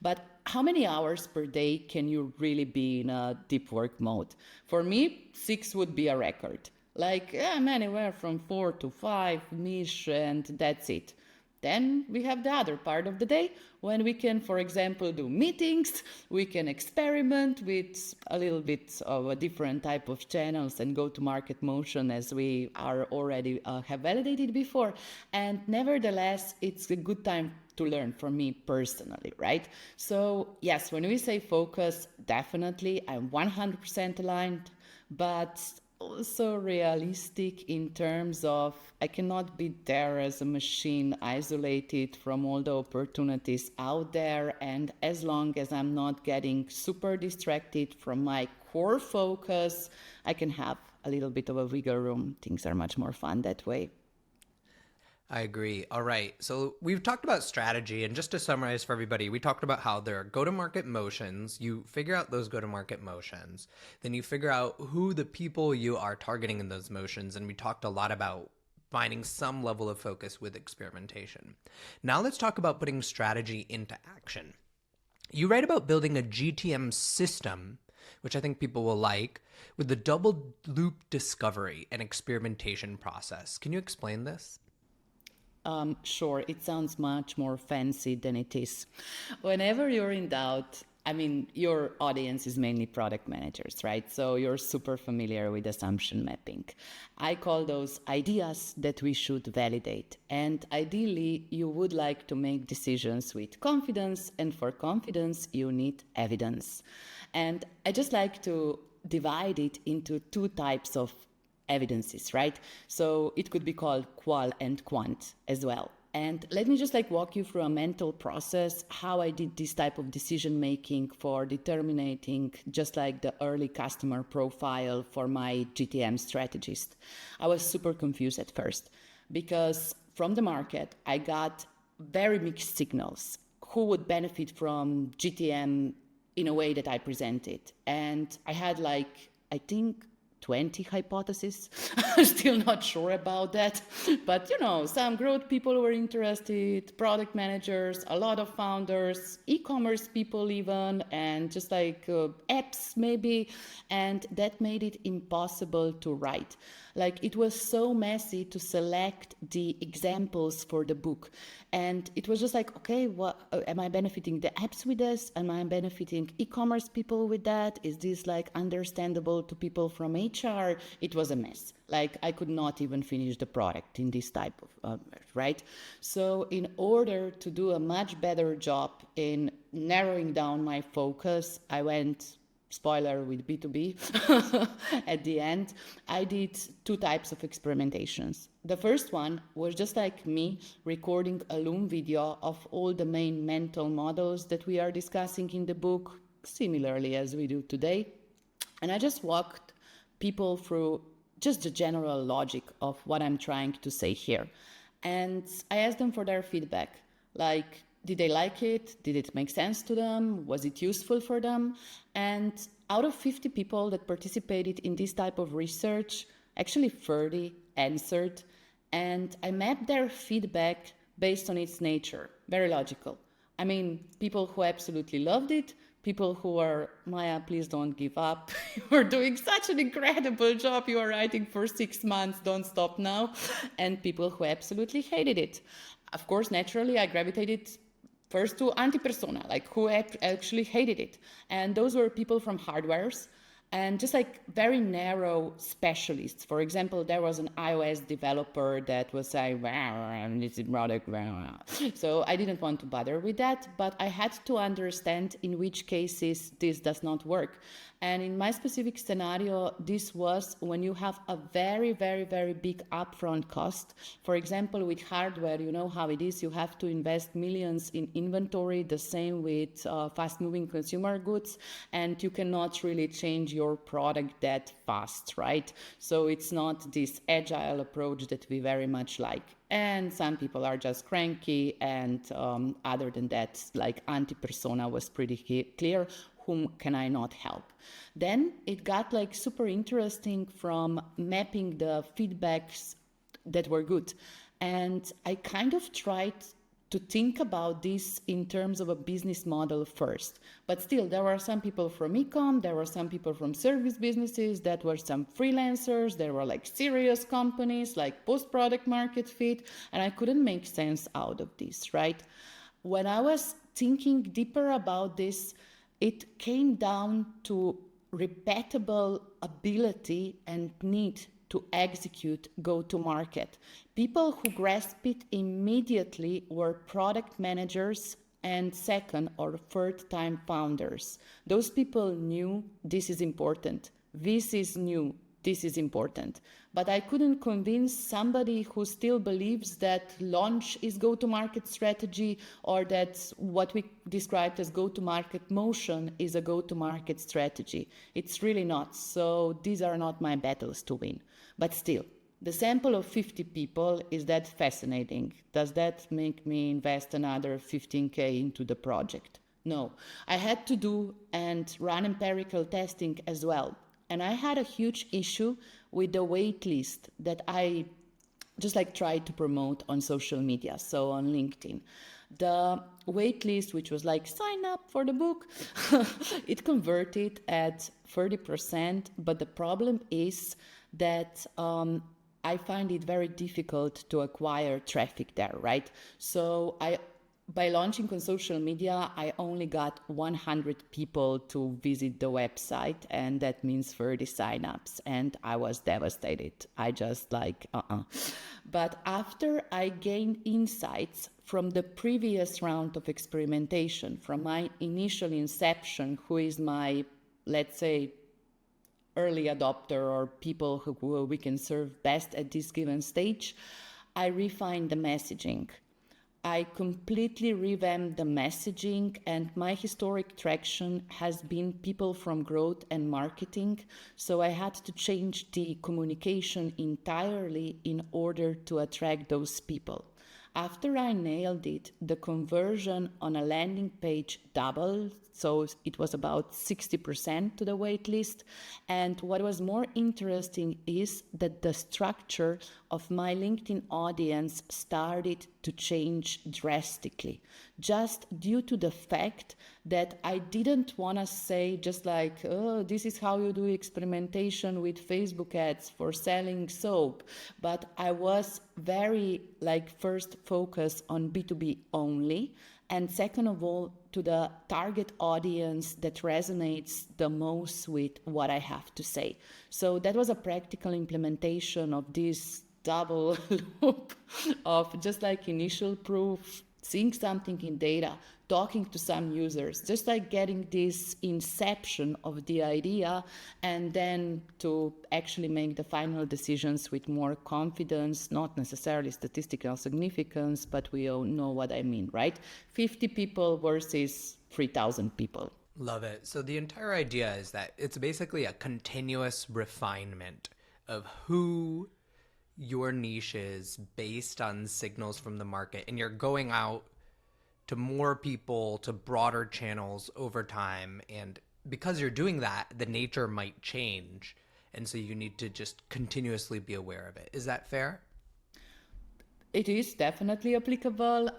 But how many hours per day can you really be in a deep work mode? For me, 6 would be a record. Like, I'm anywhere from 4 to 5 niche, and that's it. Then we have the other part of the day when we can, for example, do meetings, we can experiment with a little bit of a different type of channels and go to market motion as we are already have validated before. And nevertheless, it's a good time to learn for me personally, right? So yes, when we say focus, definitely I'm 100% aligned, but also realistic in terms of I cannot be there as a machine isolated from all the opportunities out there. And as long as I'm not getting super distracted from my core focus, I can have a little bit of a wiggle room. Things are much more fun that way. I agree. All right. So we've talked about strategy, and just to summarize for everybody, we talked about how there are go-to-market motions. You figure out those go-to-market motions. Then you figure out who the people you are targeting in those motions. And we talked a lot about finding some level of focus with experimentation. Now let's talk about putting strategy into action. You write about building a GTM system, which I think people will like, with the double loop discovery and experimentation process. Can you explain this? Sure, it sounds much more fancy than it is. Whenever you're in doubt, I mean, your audience is mainly product managers, right? So you're super familiar with assumption mapping. I call those ideas that we should validate. And ideally, you would like to make decisions with confidence. And for confidence, you need evidence. And I just like to divide it into two types of evidences, right? So it could be called qual and quant as well. And let me just walk you through a mental process, how I did this type of decision making for determining just like the early customer profile for my GTM strategist. I was super confused at first because from the market, I got very mixed signals. Who would benefit from GTM in a way that I presented? And I had I think 20 hypotheses. I'm still not sure about that. But, some growth people were interested, product managers, a lot of founders, e-commerce people even, and just apps maybe. And that made it impossible to write. It was so messy to select the examples for the book. And it was just okay, what am I benefiting the apps with this? Am I benefiting e-commerce people with that? Is this understandable to people from HR? It was a mess. I could not even finish the product in this type of, right? So in order to do a much better job in narrowing down my focus, I went, spoiler, with B2B at the end. I did two types of experimentations. The first one was just me recording a Loom video of all the main mental models that we are discussing in the book, similarly as we do today. And I just walked people through just the general logic of what I'm trying to say here. And I asked them for their feedback, did they like it? Did it make sense to them? Was it useful for them? And out of 50 people that participated in this type of research, actually 30 answered. And I mapped their feedback based on its nature. Very logical. I mean, people who absolutely loved it, people who are, Maja, please don't give up. You're doing such an incredible job. You are writing for 6 months. Don't stop now. And people who absolutely hated it. Of course, naturally, I gravitated first to anti-persona, who actually hated it. And those were people from hardwares and just very narrow specialists. For example, there was an iOS developer that was saying, this is product. So I didn't want to bother with that, but I had to understand in which cases this does not work. And in my specific scenario, this was when you have a very, very, very big upfront cost. For example, with hardware, you know how it is. You have to invest millions in inventory, the same with fast-moving consumer goods, and you cannot really change your product that fast, right? So it's not this agile approach that we very much like. And some people are just cranky, and other than that, anti-persona was pretty clear. Whom can I not help? Then it got super interesting from mapping the feedbacks that were good. And I kind of tried to think about this in terms of a business model first. But still, there were some people from e-com, there were some people from service businesses, there were some freelancers, there were serious companies, post-product market fit, and I couldn't make sense out of this, right? When I was thinking deeper about this, it came down to repeatable ability and need to execute go-to-market. People who grasped it immediately were product managers and second or third time founders. Those people knew this is important. This is new. This is important. But I couldn't convince somebody who still believes that launch is go-to-market strategy, or that what we described as go-to-market motion is a go-to-market strategy. It's really not. So these are not my battles to win. But still, the sample of 50 people, is that fascinating? Does that make me invest another 15K into the project? No. I had to do and run empirical testing as well. And I had a huge issue with the wait list that I just tried to promote on social media, so on LinkedIn. The wait list, which was sign up for the book, it converted at 30%. But the problem is that I find it very difficult to acquire traffic there, right? So by launching on social media, I only got 100 people to visit the website, and that means 30 signups, and I was devastated. I just But after I gained insights from the previous round of experimentation, from my initial inception, who is my, let's say, early adopter or people who we can serve best at this given stage, I refined the messaging. I completely revamped the messaging, and my historic traction has been people from growth and marketing. So I had to change the communication entirely in order to attract those people. After I nailed it, the conversion on a landing page doubled. So it was about 60% to the wait list. And what was more interesting is that the structure of my LinkedIn audience started to change drastically, just due to the fact that I didn't want to say just like, oh, this is how you do experimentation with Facebook ads for selling soap. But I was very first focus on B2B only. And second of all, to the target audience that resonates the most with what I have to say. So that was a practical implementation of this double loop of just like initial proof, seeing something in data, talking to some users, just like getting this inception of the idea, and then to actually make the final decisions with more confidence, not necessarily statistical significance, but we all know what I mean, right? 50 people versus 3,000 people. Love it. So the entire idea is that it's basically a continuous refinement of who your niche is based on signals from the market, and you're going out to more people, to broader channels over time. And because you're doing that, the nature might change, and so you need to just continuously be aware of it. Is that fair? It is definitely applicable,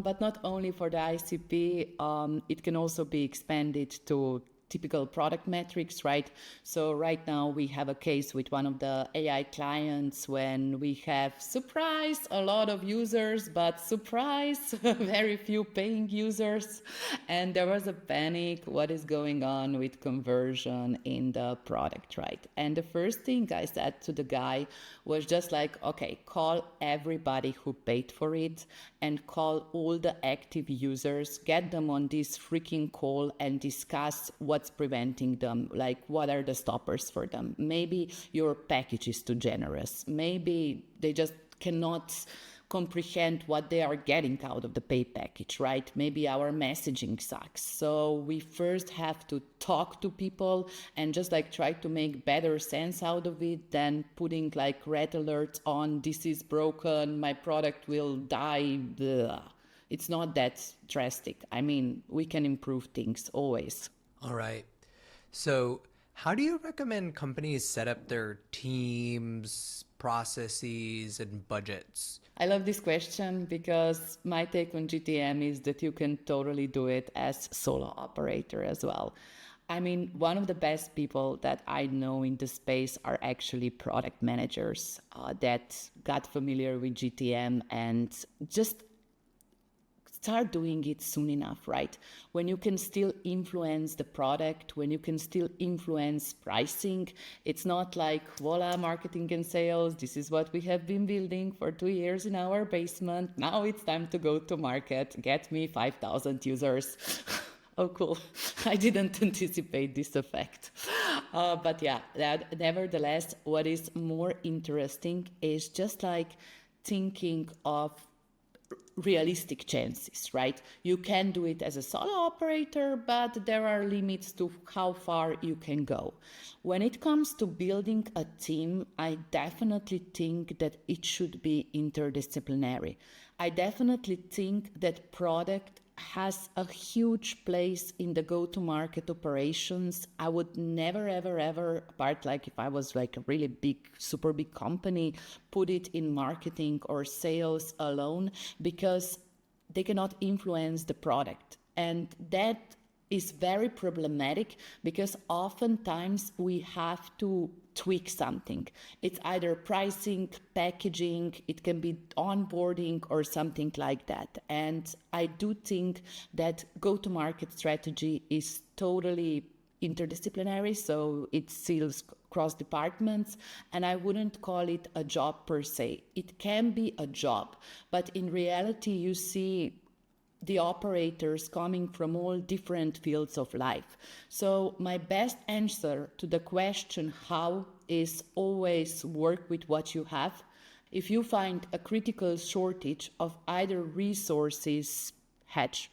but not only for the ICP. It can also be expanded to typical product metrics, right? So right now we have a case with one of the AI clients when we have surprise a lot of users, but surprise very few paying users, and there was a panic. What is going on with conversion in the product, right? And the first thing I said to the guy was just like, okay, call everybody who paid for it and call all the active users, get them on this freaking call and discuss what's preventing them, like what are the stoppers for them. Maybe your package is too generous. Maybe they just cannot comprehend what they are getting out of the pay package, right? Maybe our messaging sucks. So we first have to talk to people and just like try to make better sense out of it than putting like red alerts on, this is broken, my product will die, blah. It's not that drastic. I mean, we can improve things always. All right. So how do you recommend companies set up their teams, processes, and budgets? I love this question because my take on GTM is that you can totally do it as solo operator as well. I mean, one of the best people that I know in the space are actually product managers that got familiar with GTM and just start doing it soon enough, right? When you can still influence the product, when you can still influence pricing, it's not like, voila, marketing and sales, this is what we have been building for 2 years in our basement. Now it's time to go to market, get me 5,000 users. Oh, cool. I didn't anticipate this effect. But yeah, nevertheless, what is more interesting is just like thinking of realistic chances, right? You can do it as a solo operator, but there are limits to how far you can go. When it comes to building a team, I definitely think that it should be interdisciplinary. I definitely think that product has a huge place in the go-to-market operations. I would never, ever, ever, apart like if I was like a really big, super big company, put it in marketing or sales alone because they cannot influence the product. And that is very problematic because oftentimes we have to tweak something. It's either pricing, packaging, it can be onboarding or something like that. And I do think that go-to-market strategy is totally interdisciplinary, so it seals cross departments, and I wouldn't call it a job per se. It can be a job, but in reality you see the operators coming from all different fields of life. So my best answer to the question how is always work with what you have. If you find a critical shortage of either resources, hedge.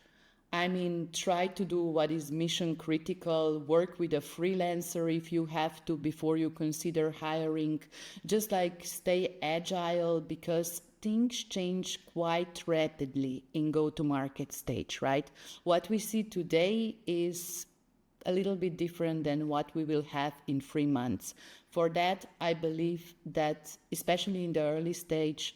I mean, try to do what is mission critical, work with a freelancer if you have to before you consider hiring. Just like stay agile because things change quite rapidly in go-to-market stage, right? What we see today is a little bit different than what we will have in 3 months. For that, I believe that especially in the early stage,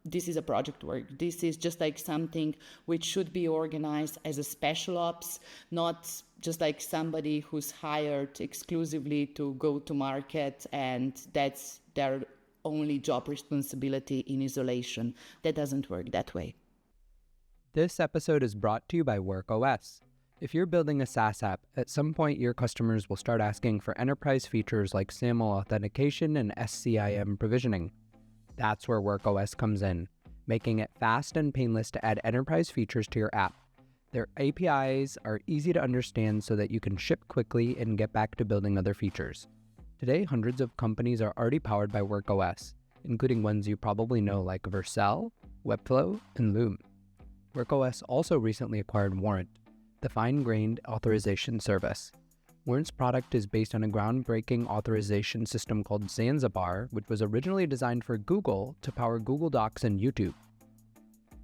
this is a project work. This is just like something which should be organized as a special ops, not just like somebody who's hired exclusively to go to market and that's their only job responsibility in isolation. That doesn't work that way. This episode is brought to you by WorkOS. If you're building a SaaS app, at some point your customers will start asking for enterprise features like SAML authentication and SCIM provisioning. That's where WorkOS comes in, making it fast and painless to add enterprise features to your app. Their APIs are easy to understand so that you can ship quickly and get back to building other features. Today, hundreds of companies are already powered by WorkOS, including ones you probably know like Vercel, Webflow, and Loom. WorkOS also recently acquired Warrant, the fine-grained authorization service. Warrant's product is based on a groundbreaking authorization system called Zanzibar, which was originally designed for Google to power Google Docs and YouTube.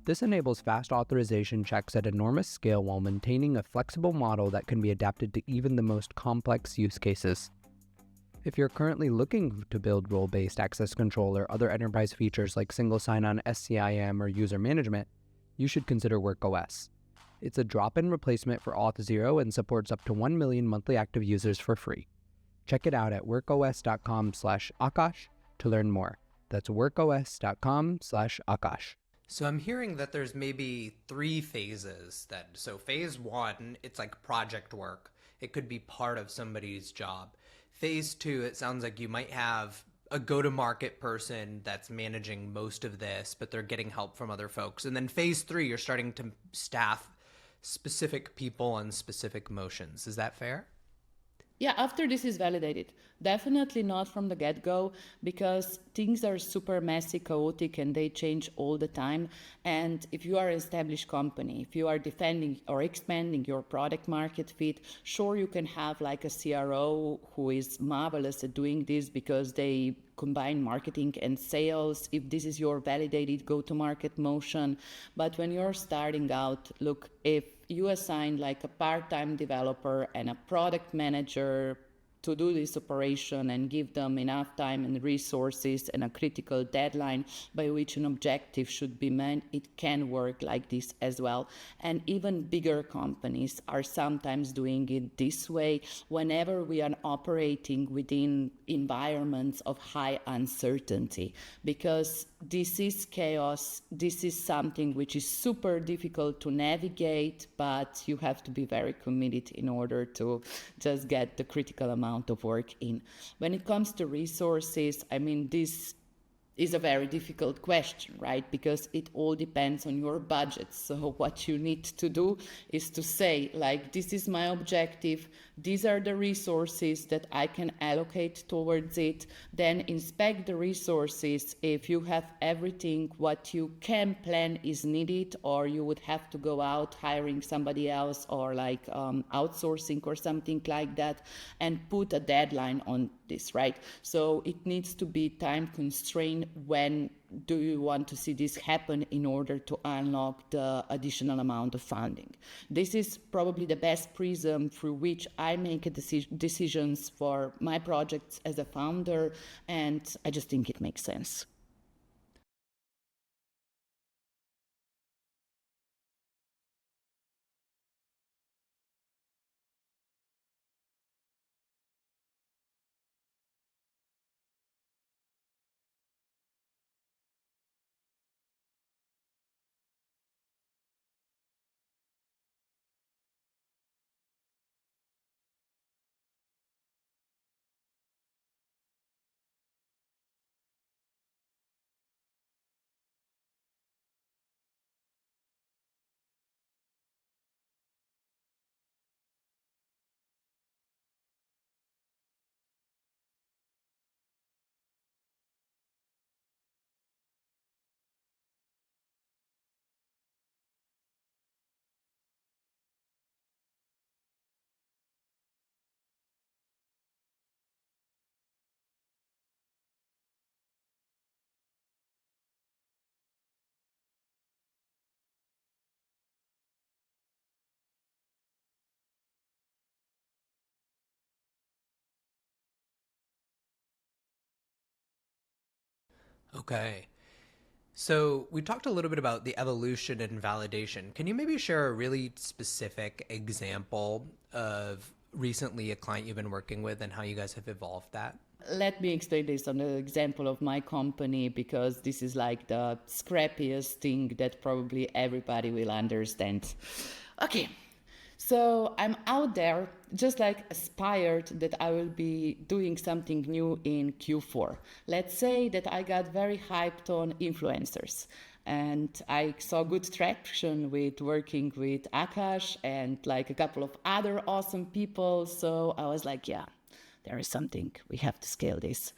This enables fast authorization checks at enormous scale while maintaining a flexible model that can be adapted to even the most complex use cases. If you're currently looking to build role-based access control or other enterprise features like single sign-on SCIM or user management, you should consider WorkOS. It's a drop-in replacement for Auth0 and supports up to 1 million monthly active users for free. Check it out at workos.com/Akash to learn more. That's workos.com/Akash. So I'm hearing that there's maybe 3 phases. So phase 1, it's like project work. It could be part of somebody's job. Phase 2, it sounds like you might have a go-to-market person that's managing most of this, but they're getting help from other folks. And then phase 3, you're starting to staff specific people on specific motions. Is that fair? Yeah, after this is validated. Definitely not from the get-go because things are super messy, chaotic, and they change all the time. And if you are an established company, if you are defending or expanding your product market fit, sure, you can have like a CRO who is marvelous at doing this because they combine marketing and sales, if this is your validated go-to-market motion. But when you're starting out, look, if you assign like a part-time developer and a product manager to do this operation and give them enough time and resources and a critical deadline by which an objective should be met, it can work like this as well. And even bigger companies are sometimes doing it this way whenever we are operating within environments of high uncertainty, because this is chaos. This is something which is super difficult to navigate, but you have to be very committed in order to just get the critical amount of work in. When it comes to resources, I mean, this is a very difficult question, right? Because it all depends on your budget. So what you need to do is to say, like, this is my objective. These are the resources that I can allocate towards it. Then inspect the resources. If you have everything, what you can plan is needed, or you would have to go out hiring somebody else or like outsourcing or something like that, and put a deadline on this, right? So it needs to be time constrained. When do you want to see this happen in order to unlock the additional amount of funding? This is probably the best prism through which I make decisions for my projects as a founder, and I just think it makes sense. Okay. So we talked a little bit about the evolution and validation. Can you maybe share a really specific example of recently a client you've been working with and how you guys have evolved that? Let me explain this on the example of my company because this is like the scrappiest thing that probably everybody will understand. Okay, so I'm out there just like aspired that I will be doing something new in Q4. Let's say that I got very hyped on influencers and I saw good traction with working with Akash and like a couple of other awesome people. So I was like, yeah, there is something, we have to scale this.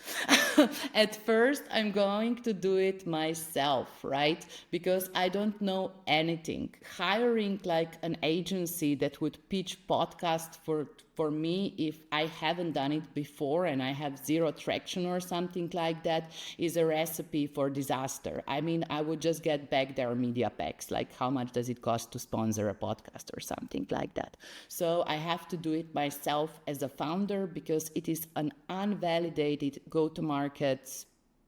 At first, I'm going to do it myself, right? Because I don't know anything. Hiring like an agency that would pitch podcast for me if I haven't done it before and I have zero traction or something like that is a recipe for disaster. I mean, I would just get back their media packs, like how much does it cost to sponsor a podcast or something like that. So I have to do it myself as a founder because it is an unvalidated go-to-market,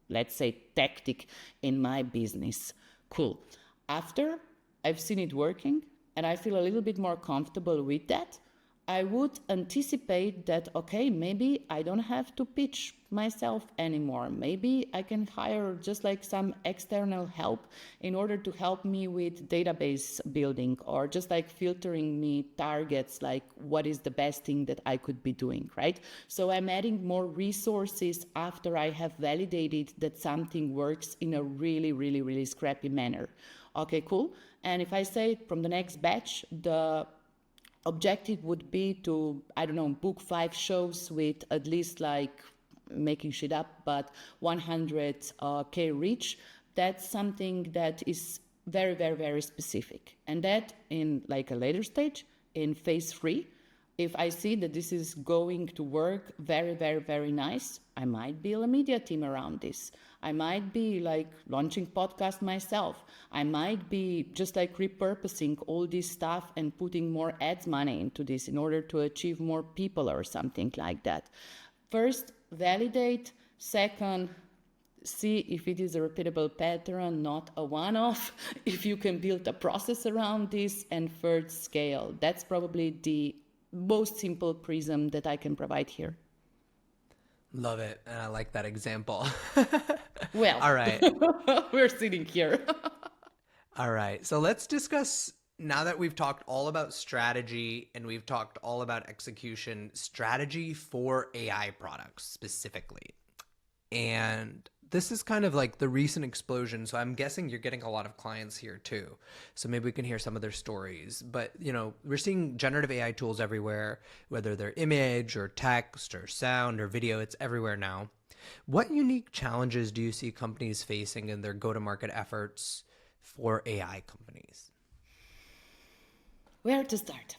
let's say, tactic in my business. Cool. After I've seen it working and I feel a little bit more comfortable with that, I would anticipate that, okay, maybe I don't have to pitch myself anymore. Maybe I can hire just like some external help in order to help me with database building or just like filtering me targets, like what is the best thing that I could be doing, right? So I'm adding more resources after I have validated that something works in a really, really, really scrappy manner. Okay, cool. And if I say from the next batch, the objective would be to, I don't know, book 5 shows with at least like making shit up, but 100K reach. That's something that is very, very, very specific. And that in like a later stage, in phase 3, if I see that this is going to work very, very, very nice, I might build a media team around this. I might be like launching podcast myself. I might be just like repurposing all this stuff and putting more ads money into this in order to achieve more people or something like that. First, validate. Second, see if it is a repeatable pattern, not a one-off, if you can build a process around this, and third, scale. That's probably the most simple prism that I can provide here. Love it. And I like that example. Well, All right. we're sitting here. All right. So let's discuss, now that we've talked all about strategy and we've talked all about execution, strategy for AI products specifically. And this is kind of like the recent explosion. So I'm guessing you're getting a lot of clients here too. So maybe we can hear some of their stories. But, you know, we're seeing generative AI tools everywhere, whether they're image or text or sound or video, it's everywhere now. What unique challenges do you see companies facing in their go-to-market efforts for AI companies? Where to start?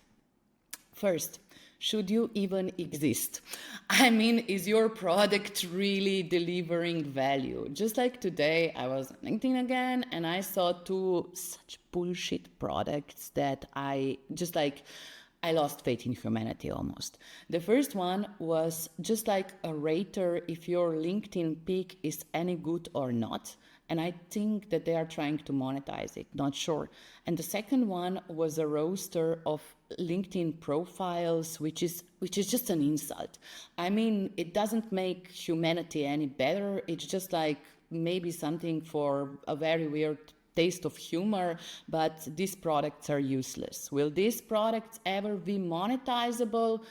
First, should you even exist? I mean, is your product really delivering value? Just like today, I was on LinkedIn again and I saw 2 such bullshit products that I lost faith in humanity almost. The first one was just like a rater if your LinkedIn pic is any good or not. And I think that they are trying to monetize it, not sure. And the second one was a roster of LinkedIn profiles, which is just an insult. I mean, it doesn't make humanity any better. It's just like maybe something for a very weird taste of humor, but these products are useless. Will these products ever be monetizable?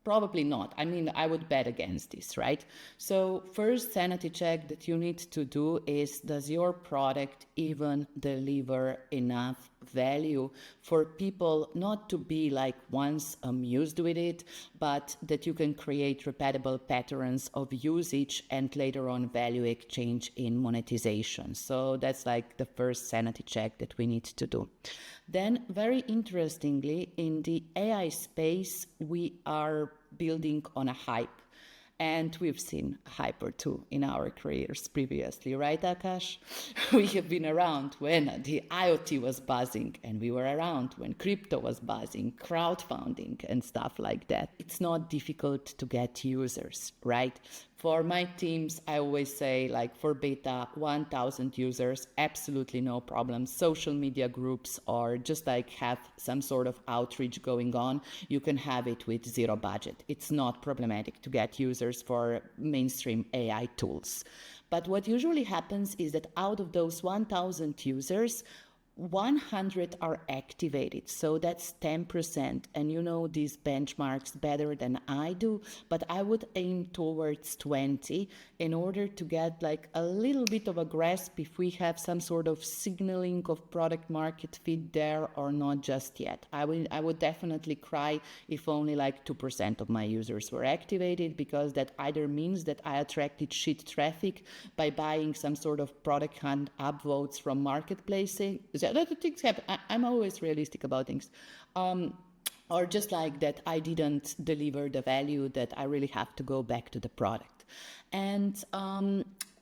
Probably not. I mean, I would bet against this, right? So first sanity check that you need to do is, does your product even deliver enough value for people not to be like once amused with it, but that you can create repeatable patterns of usage and later on value exchange in monetization. So that's like the first sanity check that we need to do. Then, very interestingly, in the AI space, we are building on a hype. And we've seen a hype or two in our careers previously, right, Akash? We have been around when the IoT was buzzing, and we were around when crypto was buzzing, crowdfunding and stuff like that. It's not difficult to get users, right? For my teams, I always say, like for beta, 1,000 users, absolutely no problem. Social media groups or just like have some sort of outreach going on, you can have it with zero budget. It's not problematic to get users for mainstream AI tools. But what usually happens is that out of those 1,000 users, 100 are activated, so that's 10%. And you know these benchmarks better than I do, but I would aim towards 20 in order to get like a little bit of a grasp if we have some sort of signaling of product market fit there or not just yet. I would definitely cry if only like 2% of my users were activated, because that either means that I attracted shit traffic by buying some sort of product hunt upvotes from marketplaces. A lot of things happen. I'm always realistic about things. Or just like that I didn't deliver the value that I really have to go back to the product. And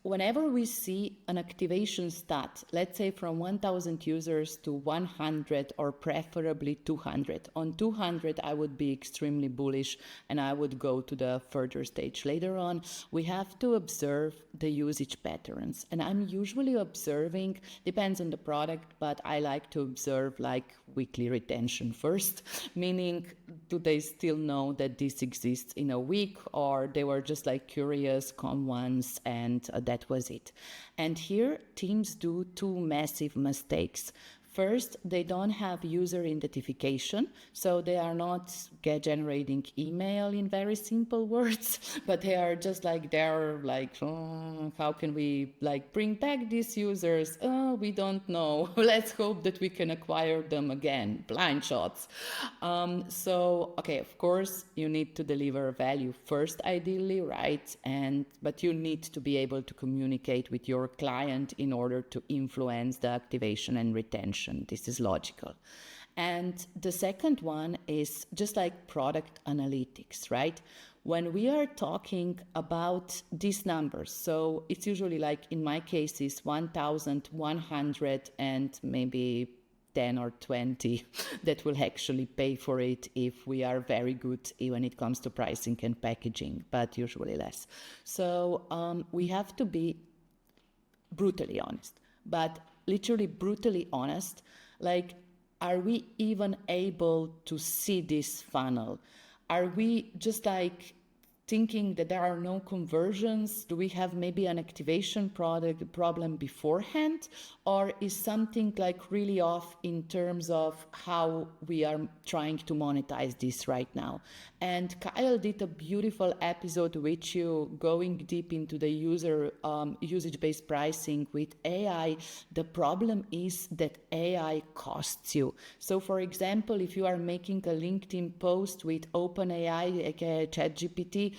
whenever we see an activation stat, let's say from 1,000 users to 100 or preferably 200. On 200, I would be extremely bullish and I would go to the further stage later on. We have to observe the usage patterns. And I'm usually observing, depends on the product, but I like to observe like weekly retention first, meaning do they still know that this exists in a week, or they were just like curious, come once, and that was it. And here teams do two massive mistakes. First, they don't have user identification, so they are not generating email in very simple words, but they are just like, they're like, oh, how can we like bring back these users? Oh, we don't know. Let's hope that we can acquire them again. Blind shots. So, okay, of course, you need to deliver value first, ideally, right? But you need to be able to communicate with your client in order to influence the activation and retention. This is logical. And the second one is just like product analytics, right? When we are talking about these numbers, so it's usually like in my case is 1,100 and maybe 10 or 20 that will actually pay for it if we are very good when it comes to pricing and packaging, but usually less. So we have to be brutally honest, but literally brutally honest, like, are we even able to see this funnel? Are we just like thinking that there are no conversions? Do we have maybe an activation product problem beforehand? Or is something like really off in terms of how we are trying to monetize this right now? And Kyle did a beautiful episode with you going deep into the usage-based pricing with AI. The problem is that AI costs you. So for example, if you are making a LinkedIn post with OpenAI, aka ChatGPT,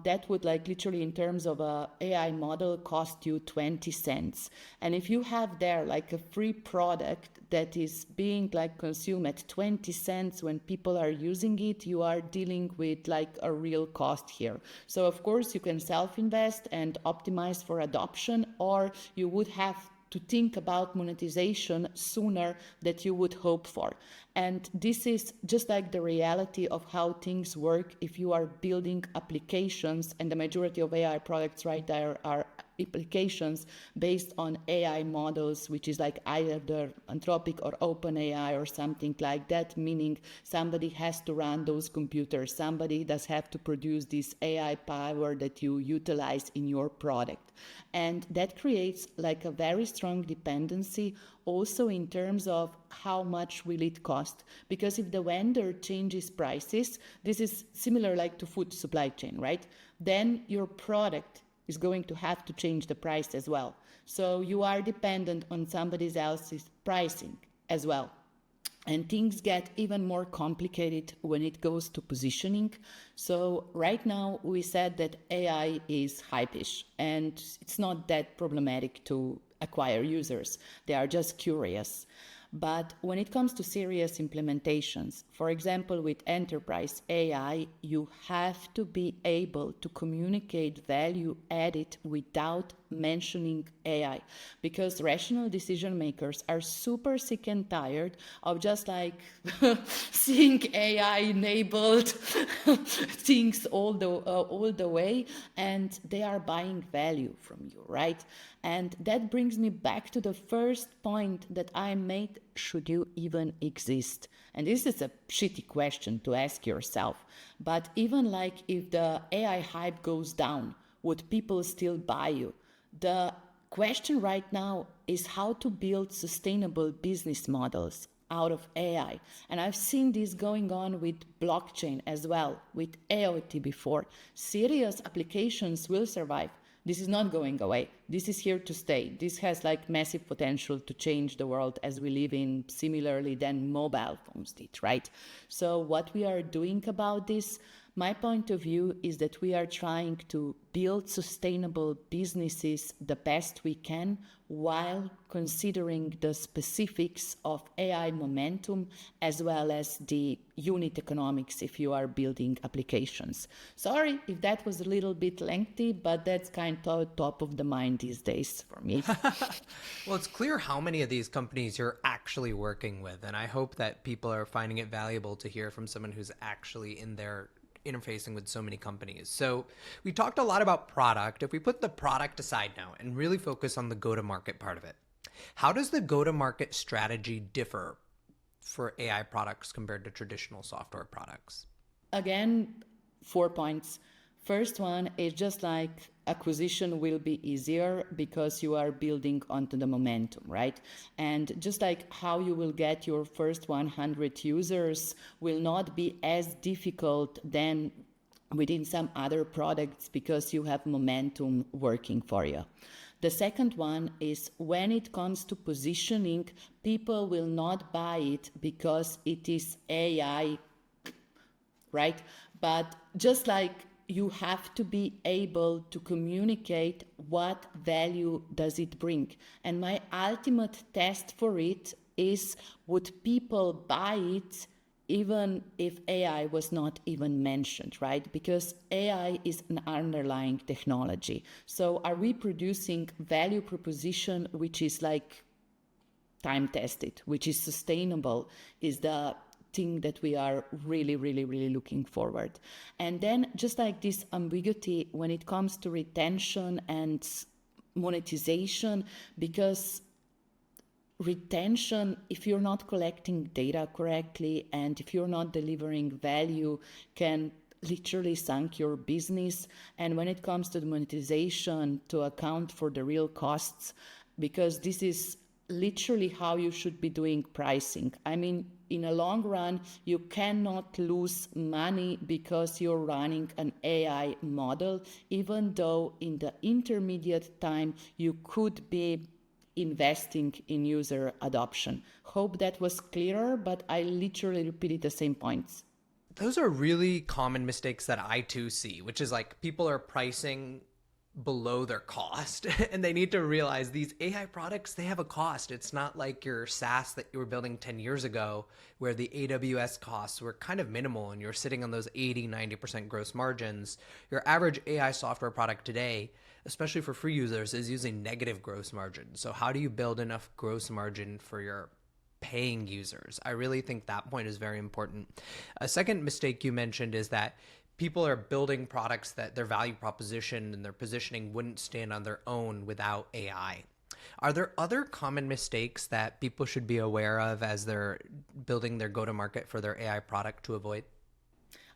that would like literally in terms of a AI model cost you 20 cents. And if you have there like a free product that is being like consumed at 20 cents when people are using it, you are dealing with like a real cost here. So of course you can self-invest and optimize for adoption, or you would have to think about monetization sooner that you would hope for. And this is just like the reality of how things work if you are building applications, and the majority of AI products right there are applications based on AI models, which is like either Anthropic or OpenAI or something like that, meaning somebody has to run those computers, somebody does have to produce this AI power that you utilize in your product. And that creates like a very strong dependency also in terms of how much will it cost. Because if the vendor changes prices, this is similar like to food supply chain, right? Then your product is going to have to change the price as well. So you are dependent on somebody else's pricing as well. And things get even more complicated when it goes to positioning. So right now we said that AI is hype-ish and it's not that problematic to acquire users. They are just curious. But when it comes to serious implementations, for example, with enterprise AI, you have to be able to communicate value added without mentioning AI, because rational decision makers are super sick and tired of just like seeing AI enabled things all the way, and they are buying value from you, right? And that brings me back to the first point that I made: should you even exist? And this is a shitty question to ask yourself, but even like if the AI hype goes down, would people still buy you? The question right now is how to build sustainable business models out of AI. And I've seen this going on with blockchain as well, with IoT before. Serious applications will survive. This is not going away. This is here to stay. This has like massive potential to change the world as we live in, similarly than mobile phones did, right? So what we are doing about this, my point of view is that we are trying to build sustainable businesses the best we can while considering the specifics of AI momentum as well as the unit economics if you are building applications. Sorry if that was a little bit lengthy, but that's kind of top of the mind these days for me. Well, it's clear how many of these companies you're actually working with, and I hope that people are finding it valuable to hear from someone who's actually in there interfacing with so many companies. So we talked a lot about product. If we put the product aside now and really focus on the go-to-market part of it, how does the go-to-market strategy differ for AI products compared to traditional software products? Again, 4 points. First one is just like acquisition will be easier because you are building onto the momentum, right? And just like how you will get your first 100 users will not be as difficult than within some other products because you have momentum working for you. The second one is when it comes to positioning, people will not buy it because it is AI, right? But just like you have to be able to communicate what value does it bring. And my ultimate test for it is, would people buy it even if AI was not even mentioned, right? Because AI is an underlying technology. So are we producing value proposition which is like time tested, which is sustainable, is the thing that we are really, really, really looking forward. And then just like this ambiguity when it comes to retention and monetization, because retention, if you're not collecting data correctly and if you're not delivering value, can literally sunk your business. And when it comes to the monetization, to account for the real costs, because this is literally how you should be doing pricing. I mean, in a long run, you cannot lose money because you're running an AI model, even though in the intermediate time, you could be investing in user adoption. Hope that was clearer, but I literally repeated the same points. Those are really common mistakes that I too see, which is like people are pricing below their cost and they need to realize these AI products, they have a cost. It's not like your SaaS that you were building 10 years ago where the AWS costs were kind of minimal and you're sitting on those 80-90% gross margins. Your average AI software product today, especially for free users, is using negative gross margin. So how do you build enough gross margin for your paying users? I really think that point is very important. A second mistake you mentioned is that people are building products that their value proposition and their positioning wouldn't stand on their own without AI. Are there other common mistakes that people should be aware of as they're building their go-to-market for their AI product to avoid?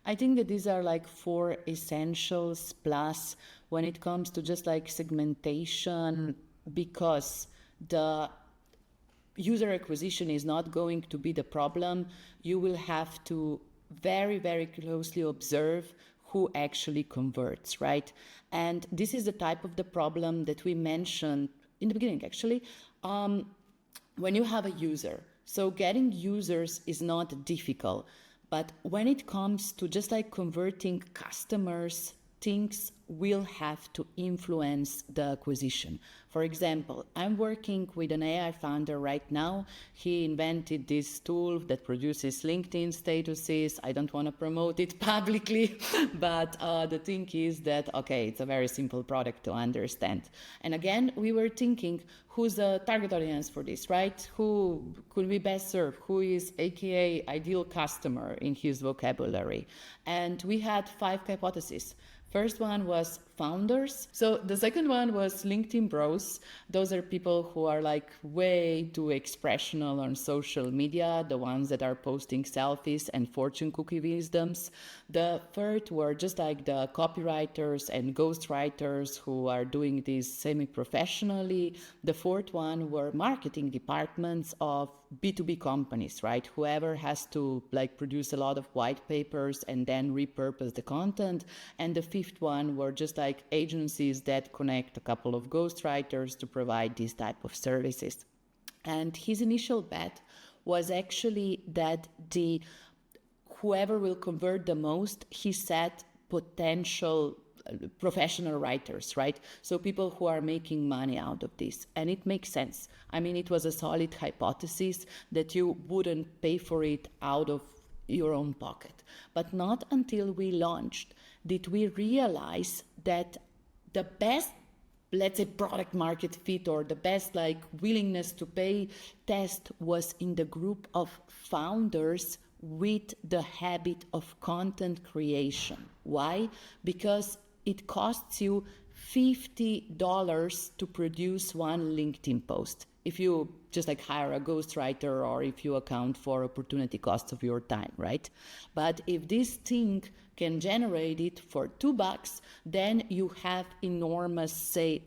I think that these are like 4 essentials plus when it comes to just like segmentation, because the user acquisition is not going to be the problem. You will have to very, very closely observe who actually converts, right? And this is the type of the problem that we mentioned in the beginning, actually. When you have a user, so getting users is not difficult, but when it comes to just like converting customers, things will have to influence the acquisition. For example, I'm working with an AI founder right now. He invented this tool that produces LinkedIn statuses. I don't want to promote it publicly, but the thing is that, okay, it's a very simple product to understand. And again, we were thinking, who's the target audience for this, right? Who could we best serve? Who is AKA ideal customer in his vocabulary? And we had 5 hypotheses. First one was founders. So the second one was LinkedIn bros. Those are people who are like way too expressional on social media, the ones that are posting selfies and fortune cookie wisdoms. The third were just like the copywriters and ghostwriters who are doing this semi-professionally. The fourth one were marketing departments of B2B companies, right? Whoever has to like produce a lot of white papers and then repurpose the content. And the fifth one were just like agencies that connect a couple of ghostwriters to provide this type of services. And his initial bet was actually that whoever will convert the most, he said potential professional writers, right? So people who are making money out of this. And it makes sense. I mean, it was a solid hypothesis that you wouldn't pay for it out of your own pocket. But not until we launched did we realize that the best, let's say, product market fit or the best like willingness to pay test was in the group of founders with the habit of content creation. Why? Because it costs you $50 to produce one LinkedIn post. If you just like hire a ghostwriter or if you account for opportunity costs of your time, right? But if this thing can generate it for $2, then you have enormous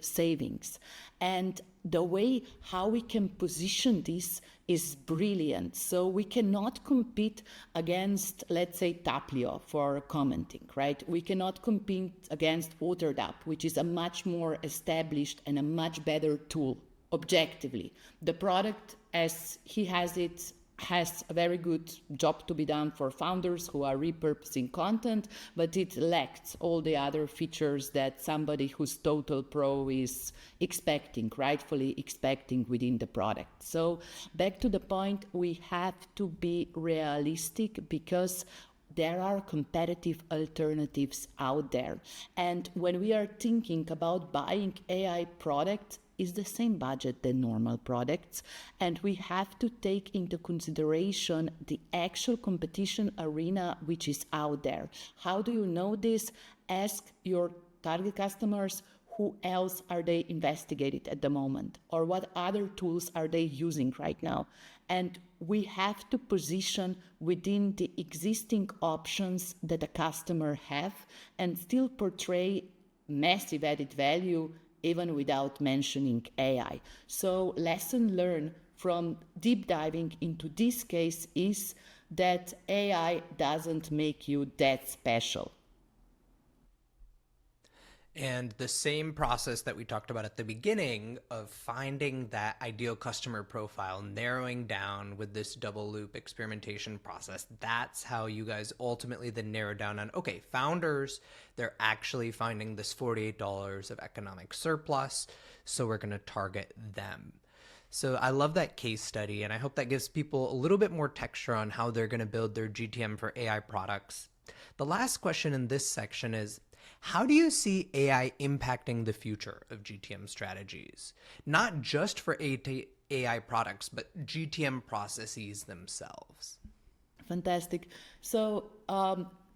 savings. And the way how we can position this is brilliant. So we cannot compete against, let's say, Taplio for commenting, right? We cannot compete against WaterDap, which is a much more established and a much better tool, objectively. The product, as he has it, has a very good job to be done for founders who are repurposing content, but it lacks all the other features that somebody who's total pro is expecting, rightfully expecting within the product. So back to the point, we have to be realistic because there are competitive alternatives out there. And when we are thinking about buying AI products, is the same budget than normal products, and we have to take into consideration the actual competition arena which is out there. How do you know this? Ask your target customers who else are they investigating at the moment, or what other tools are they using right now. And we have to position within the existing options that a customer have and still portray massive added value even without mentioning AI. So lesson learned from deep diving into this case is that AI doesn't make you that special. And the same process that we talked about at the beginning of finding that ideal customer profile, narrowing down with this double loop experimentation process, that's how you guys ultimately then narrow down on, okay, founders, they're actually finding this $48 of economic surplus, so we're going to target them. So I love that case study, and I hope that gives people a little bit more texture on how they're going to build their GTM for AI products. The last question in this section is, how do you see AI impacting the future of GTM strategies? Not just for AI products, but GTM processes themselves. Fantastic. So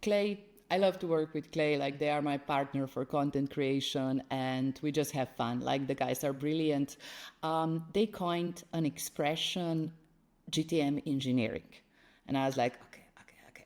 Clay, I love to work with Clay. Like, they are my partner for content creation and we just have fun. Like, the guys are brilliant. They coined an expression, GTM engineering. And I was like,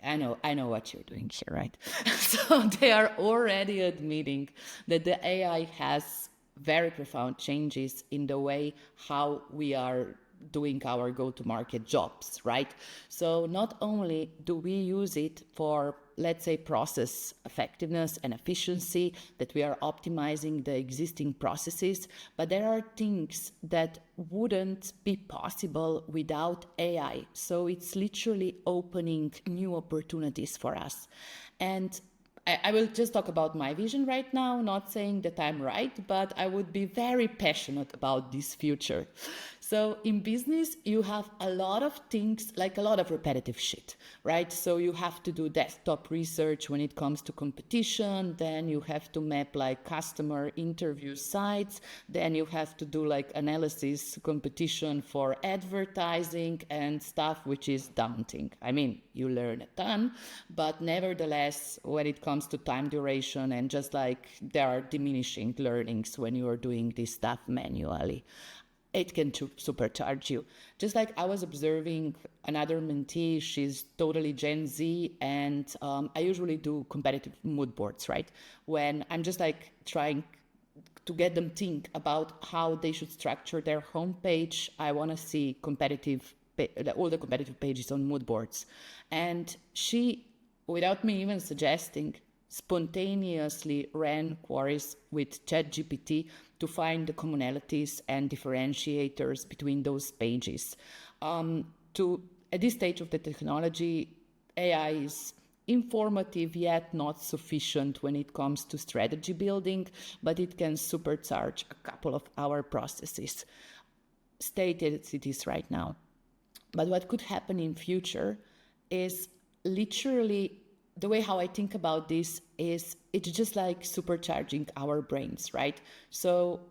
I know what you're doing here, right? So they are already admitting that the AI has very profound changes in the way how we are doing our go-to-market jobs, right? So not only do we use it for, let's say, process effectiveness and efficiency, that we are optimizing the existing processes, but there are things that wouldn't be possible without AI. So it's literally opening new opportunities for us. And I will just talk about my vision right now, not saying that I'm right, but I would be very passionate about this future. So in business, you have a lot of things, like a lot of repetitive shit, right? So you have to do desktop research when it comes to competition, then you have to map like customer interview sites, then you have to do like analysis competition for advertising and stuff, which is daunting. I mean, you learn a ton, but nevertheless, when it comes to time duration and just like there are diminishing learnings when you are doing this stuff manually, it can supercharge you. Just like I was observing another mentee, she's totally Gen Z, and I usually do competitive mood boards, right? When I'm just like trying to get them think about how they should structure their homepage. I want to see all the competitive pages on mood boards. And she, without me even suggesting, spontaneously ran queries with ChatGPT to find the commonalities and differentiators between those pages. At this stage of the technology, AI is informative yet not sufficient when it comes to strategy building, but it can supercharge a couple of our processes. Stated as it is right now. But what could happen in future is literally the way how I think about this is it's just like supercharging our brains, right? So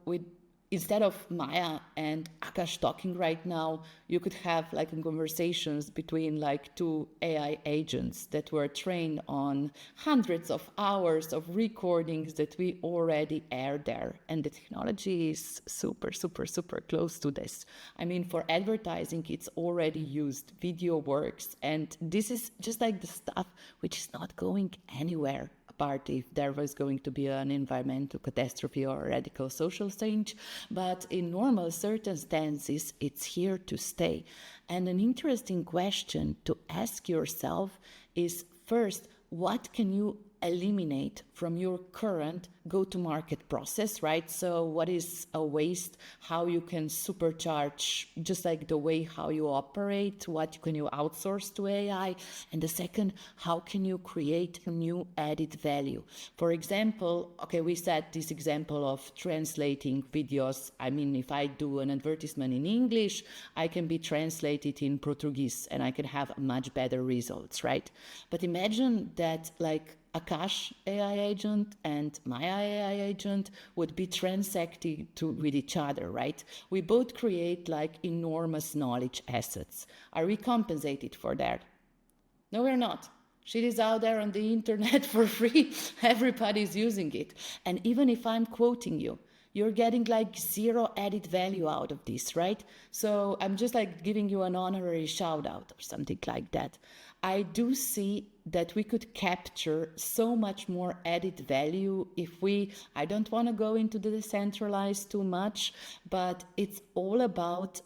instead of Maya and Akash talking right now, you could have like conversations between like two AI agents that were trained on hundreds of hours of recordings that we already air there. And the technology is super, super, super close to this. I mean, for advertising, it's already used. Video works. And this is just like the stuff which is not going anywhere, apart if there was going to be an environmental catastrophe or a radical social change. But in normal circumstances, it's here to stay. And an interesting question to ask yourself is, first, what can you eliminate from your current go-to-market process, right? So what is a waste, how you can supercharge just like the way how you operate, what can you outsource to AI? And the second, how can you create a new added value? For example, okay, we said this example of translating videos. I mean, if I do an advertisement in English, I can be translated in Portuguese and I can have much better results, right? But imagine that like Akash AI agent and Maya AI agent would be transacting with each other, right? We both create like enormous knowledge assets. Are we compensated for that? No, we're not. Shit is out there on the internet for free. Everybody's using it. And even if I'm quoting you, you're getting like zero added value out of this, right? So I'm just like giving you an honorary shout out or something like that. I do see that we could capture so much more added value if I don't want to go into the decentralized too much, but it's all about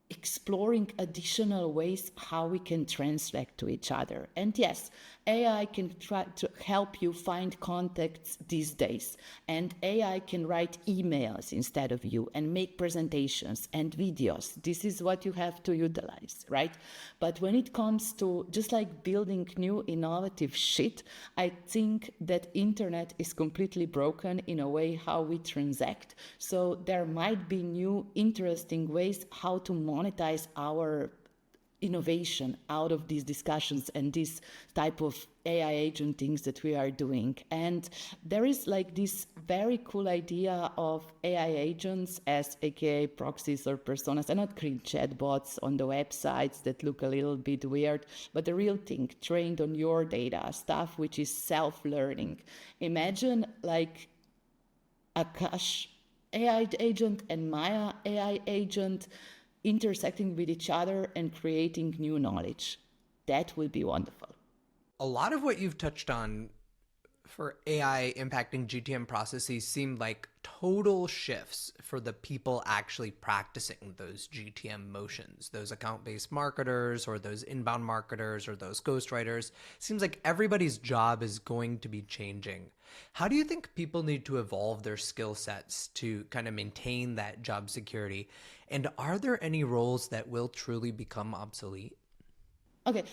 exploring additional ways how we can translate to each other. And yes, AI can try to help you find contacts these days, and AI can write emails instead of you and make presentations and videos. This is what you have to utilize, right? But when it comes to just like building new innovative shit, I think that internet is completely broken in a way how we transact. So there might be new interesting ways how to monetize our innovation out of these discussions and this type of AI agent things that we are doing. And there is like this very cool idea of AI agents as aka proxies or personas, and not create chatbots on the websites that look a little bit weird, but the real thing trained on your data, stuff which is self-learning. Imagine like Akash AI agent and Maya AI agent intersecting with each other and creating new knowledge. That would be wonderful. A lot of what you've touched on for AI impacting GTM processes seem like total shifts for the people actually practicing those GTM motions, those account-based marketers or those inbound marketers or those ghostwriters. Seems like everybody's job is going to be changing. How do you think people need to evolve their skill sets to kind of maintain that job security? And are there any roles that will truly become obsolete? Okay.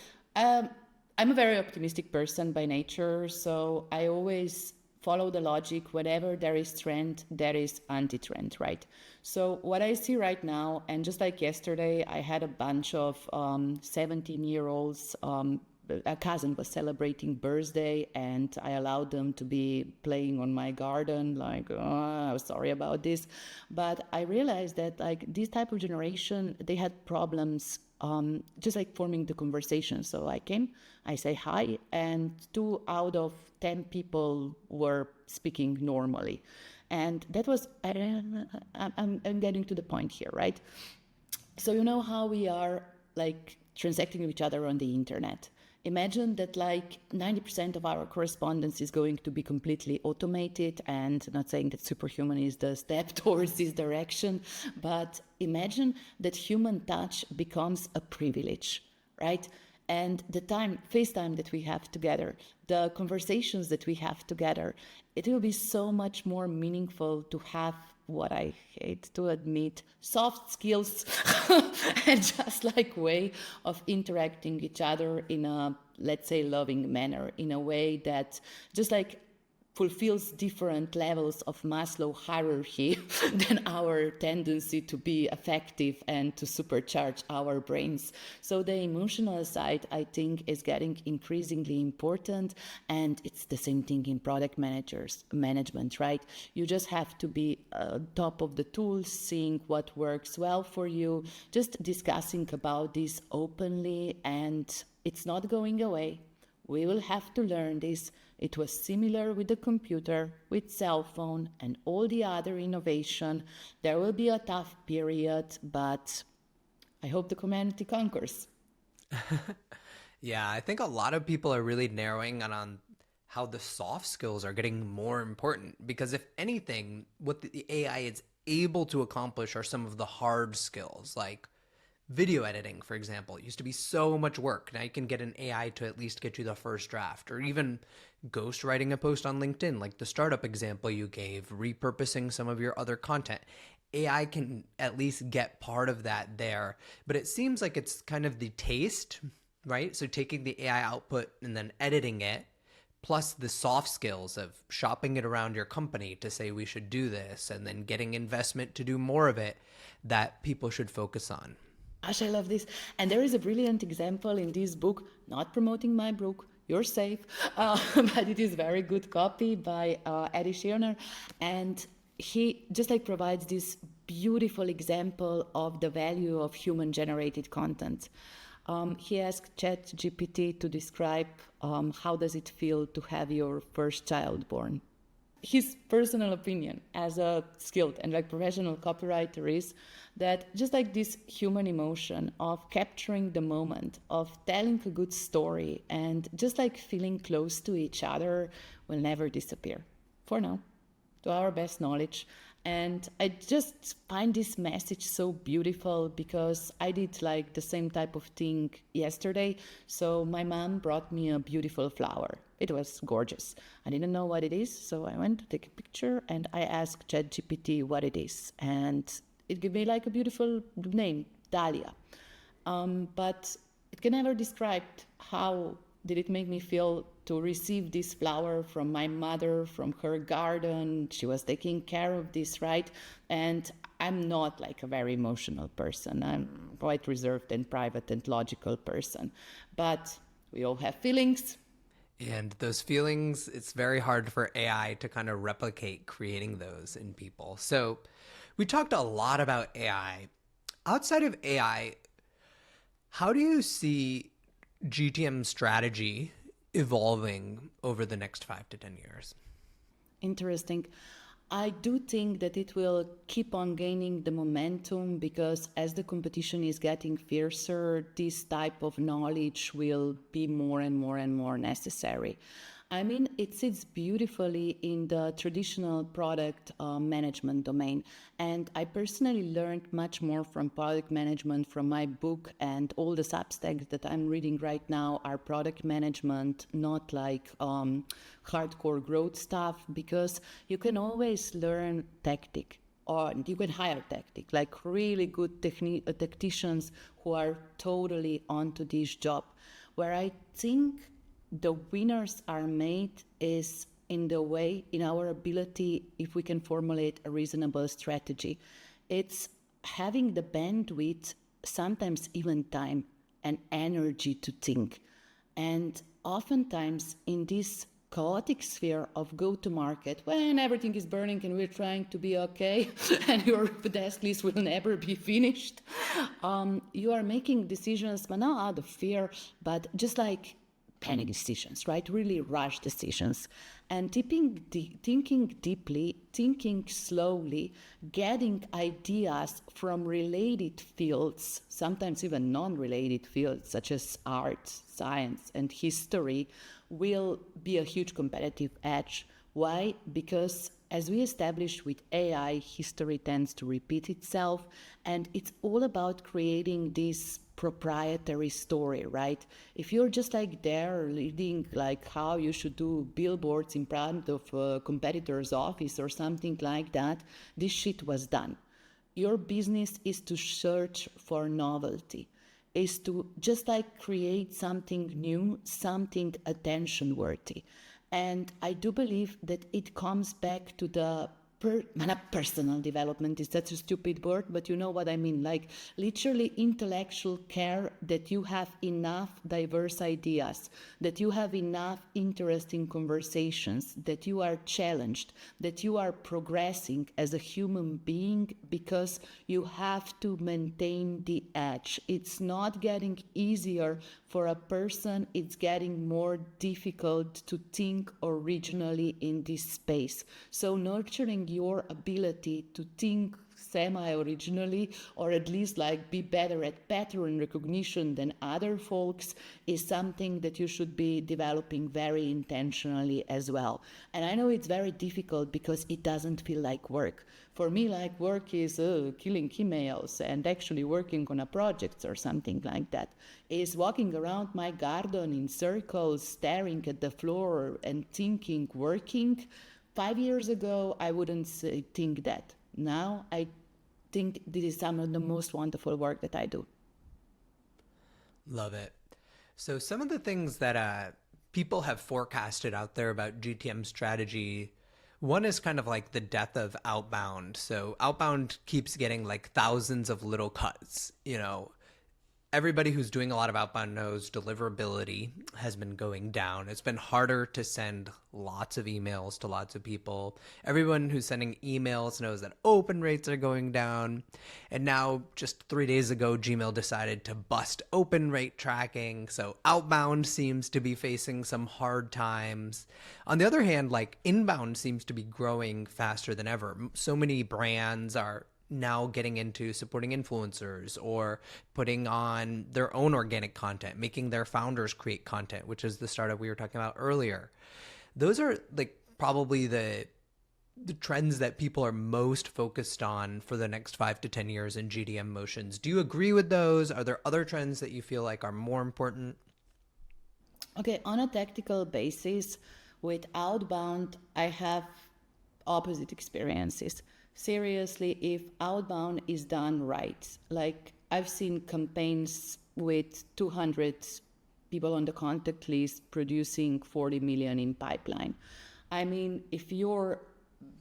I'm a very optimistic person by nature, so I always follow the logic. Whenever there is trend, there is anti-trend, right? So what I see right now, and just like yesterday, I had a bunch of 17-year-olds. A cousin was celebrating birthday, and I allowed them to be playing on my garden. Like, oh, I'm sorry about this, but I realized that like this type of generation, they had problems just like forming the conversation. So I came, I say hi, and 2 out of 10 people were speaking normally. And that was, I'm getting to the point here, right? So you know how we are like transacting with each other on the internet. Imagine that like 90% of our correspondence is going to be completely automated, and not saying that superhuman is the step towards this direction, but imagine that human touch becomes a privilege, right? And the time, FaceTime that we have together, the conversations that we have together, it will be so much more meaningful to have what I hate to admit, soft skills and just like way of interacting each other in a, let's say, loving manner, in a way that just like fulfills different levels of Maslow hierarchy than our tendency to be effective and to supercharge our brains. So the emotional side, I think, is getting increasingly important, and it's the same thing in product management, right? You just have to be top of the tools, seeing what works well for you, just discussing about this openly, and it's not going away. We will have to learn this. It was similar with the computer, with cell phone, and all the other innovation. There will be a tough period, but I hope the humanity conquers. Yeah, I think a lot of people are really narrowing in on how the soft skills are getting more important because if anything, what the AI is able to accomplish are some of the hard skills like video editing, for example. It used to be so much work. Now you can get an AI to at least get you the first draft, or even ghost writing a post on LinkedIn, like the startup example you gave, repurposing some of your other content. AI can at least get part of that there, but it seems like it's kind of the taste, right? So taking the AI output and then editing it, plus the soft skills of shopping it around your company to say we should do this, and then getting investment to do more of it, that people should focus on. Gosh, I love this. And there is a brilliant example in this book, not promoting my book, you're safe, but it is very good copy by Eddie Schirner. And he just like provides this beautiful example of the value of human generated content. He asked ChatGPT to describe how does it feel to have your first child born. His personal opinion as a skilled and like professional copywriter is that just like this human emotion of capturing the moment, of telling a good story, and just like feeling close to each other will never disappear, for now, to our best knowledge. And I just find this message so beautiful because I did like the same type of thing yesterday. So my mom brought me a beautiful flower. It was gorgeous. I didn't know what it is, so I went to take a picture and I asked ChatGPT what it is. And it gave me like a beautiful name, Dahlia. But it can never describe how did it make me feel to receive this flower from my mother, from her garden. She was taking care of this, right? And I'm not like a very emotional person. I'm quite reserved and private and logical person. But we all have feelings. And those feelings, it's very hard for AI to kind of replicate creating those in people. So we talked a lot about AI. Outside of AI, how do you see GTM strategy evolving over the next 5 to 10 years? Interesting. I do think that it will keep on gaining the momentum because as the competition is getting fiercer, this type of knowledge will be more and more and more necessary. I mean, it sits beautifully in the traditional product management domain. And I personally learned much more from product management from my book, and all the Substacks that I'm reading right now are product management, not like hardcore growth stuff, because you can always learn tactic, or you can hire tactic, like really good tacticians who are totally onto this job. Where I think the winners are made is in the way, in our ability, if we can formulate a reasonable strategy. It's having the bandwidth, sometimes even time and energy to think. And oftentimes in this chaotic sphere of go-to-market, when everything is burning and we're trying to be okay and your desk list will never be finished, you are making decisions, but not out of fear, but just like panic decisions, right? Really rush decisions. And thinking deeply, thinking slowly, getting ideas from related fields, sometimes even non-related fields, such as art, science, and history, will be a huge competitive edge. Why? Because as we established with AI, history tends to repeat itself, and it's all about creating this proprietary story, right? If you're just like there leading like how you should do billboards in front of a competitor's office or something like that, this shit was done. Your business is to search for novelty, is to just like create something new, something attention worthy. And I do believe that it comes back to the not personal development is such a stupid word, but you know what I mean, like literally intellectual care, that you have enough diverse ideas, that you have enough interesting conversations, that you are challenged, that you are progressing as a human being, because you have to maintain the edge. It's not getting easier for a person, it's getting more difficult to think originally in this space. So nurturing your ability to think semi-originally, or at least like be better at pattern recognition than other folks, is something that you should be developing very intentionally as well. And I know it's very difficult because it doesn't feel like work. For me, like work is killing emails and actually working on a project or something like that. Is walking around my garden in circles, staring at the floor and thinking, working. 5 years ago, I wouldn't think that. Now, I think this is some of the most wonderful work that I do. Love it. So some of the things that people have forecasted out there about GTM strategy, one is kind of like the death of outbound. So outbound keeps getting like thousands of little cuts. You know, everybody who's doing a lot of outbound knows deliverability has been going down. It's been harder to send lots of emails to lots of people. Everyone who's sending emails knows that open rates are going down. And now, just 3 days ago, Gmail decided to bust open rate tracking. So outbound seems to be facing some hard times. On the other hand, like inbound seems to be growing faster than ever. So many brands are now getting into supporting influencers or putting on their own organic content, making their founders create content, which is the startup we were talking about earlier. Those are like probably the trends that people are most focused on for the next 5 to 10 years in GTM Motions. Do you agree with those? Are there other trends that you feel like are more important? Okay, on a tactical basis, with outbound, I have opposite experiences. Seriously, if outbound is done right, like I've seen campaigns with 200 people on the contact list producing 40 million in pipeline. I mean, if you're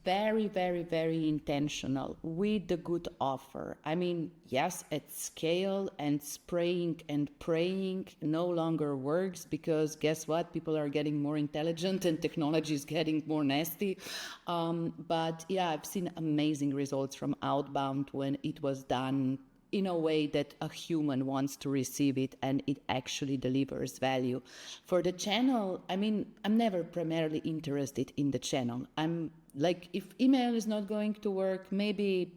very, very, very intentional with the good offer. I mean, yes, at scale, and spraying and praying no longer works, because guess what? People are getting more intelligent and technology is getting more nasty. But yeah, I've seen amazing results from outbound when it was done in a way that a human wants to receive it and it actually delivers value. For the channel, I mean, I'm never primarily interested in the channel. I'm like, if email is not going to work, maybe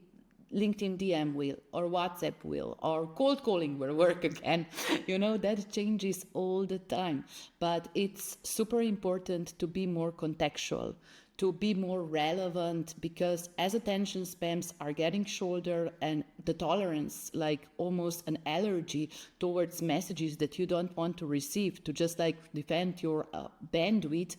LinkedIn DM will, or WhatsApp will, or cold calling will work again. You know, that changes all the time. But it's super important to be more contextual, to be more relevant, because as attention spans are getting shorter and the tolerance, like almost an allergy towards messages that you don't want to receive, to just like defend your bandwidth,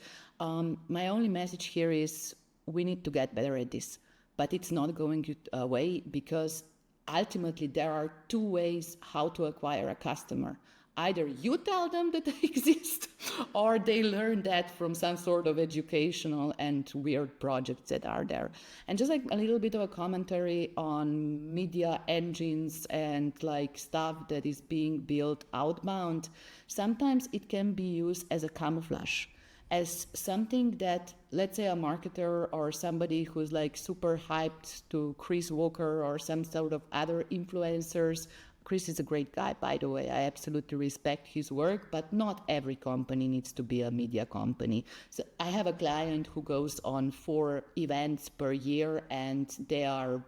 my only message here is we need to get better at this. But it's not going away, because ultimately there are two ways how to acquire a customer. Either you tell them that they exist, or they learn that from some sort of educational and weird projects that are there. And just like a little bit of a commentary on media engines and like stuff that is being built outbound, sometimes it can be used as a camouflage, as something that, let's say, a marketer or somebody who's like super hyped to Chris Walker or some sort of other influencers. Chris is a great guy, by the way. I absolutely respect his work, but not every company needs to be a media company. So I have a client who goes on 4 events per year, and they are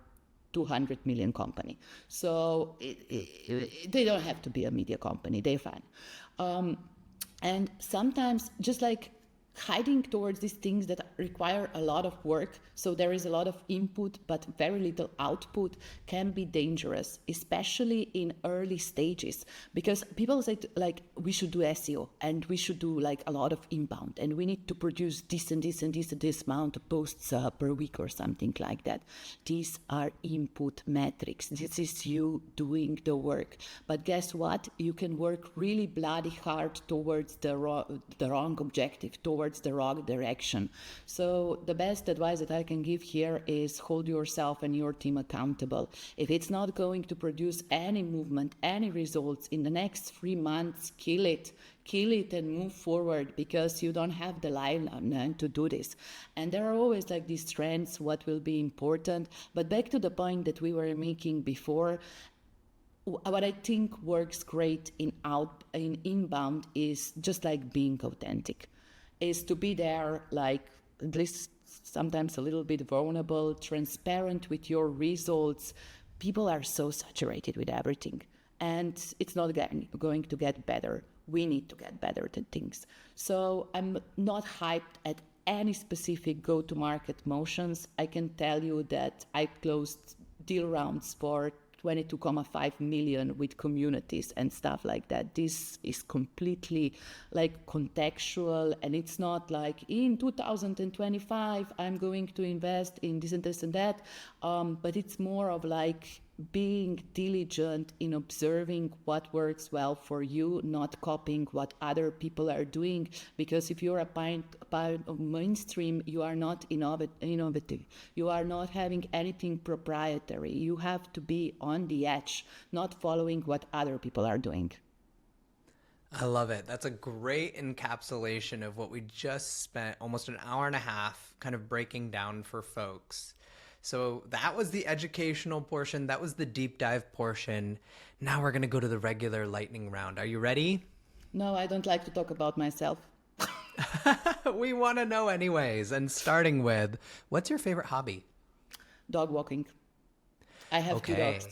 200 million company. So they don't have to be a media company. They're fine. And sometimes just like hiding towards these things that require a lot of work, so there is a lot of input but very little output, can be dangerous, especially in early stages, because people say like we should do SEO and we should do like a lot of inbound and we need to produce this and this and this and this amount of posts per week or something like that. These are input metrics. This is you doing the work. But guess what? You can work really bloody hard towards the wrong objective, towards the wrong direction. So the best advice that I can give here is hold yourself and your team accountable. If it's not going to produce any movement, any results in the next 3 months, kill it and move forward, because you don't have the line to do this. And there are always like these trends, what will be important. But back to the point that we were making before, what I think works great in inbound is just like being authentic, is to be there, like at least sometimes a little bit vulnerable, transparent with your results. People are so saturated with everything, and it's not going to get better. We need to get better at things. So I'm not hyped at any specific go-to-market motions. I can tell you that I closed deal rounds for 22.5 million with communities and stuff like that. This is completely like contextual, and it's not like in 2025 I'm going to invest in this and this and that, but it's more of like being diligent in observing what works well for you, not copying what other people are doing. Because if you're a part of mainstream, you are not innovative. You are not having anything proprietary. You have to be on the edge, not following what other people are doing. I love it. That's a great encapsulation of what we just spent almost an hour and a half kind of breaking down for folks. So that was the educational portion. That was the deep dive portion. Now we're going to go to the regular lightning round. Are you ready? No, I don't like to talk about myself. We want to know anyways. And starting with, what's your favorite hobby? Dog walking. I have 2 dogs.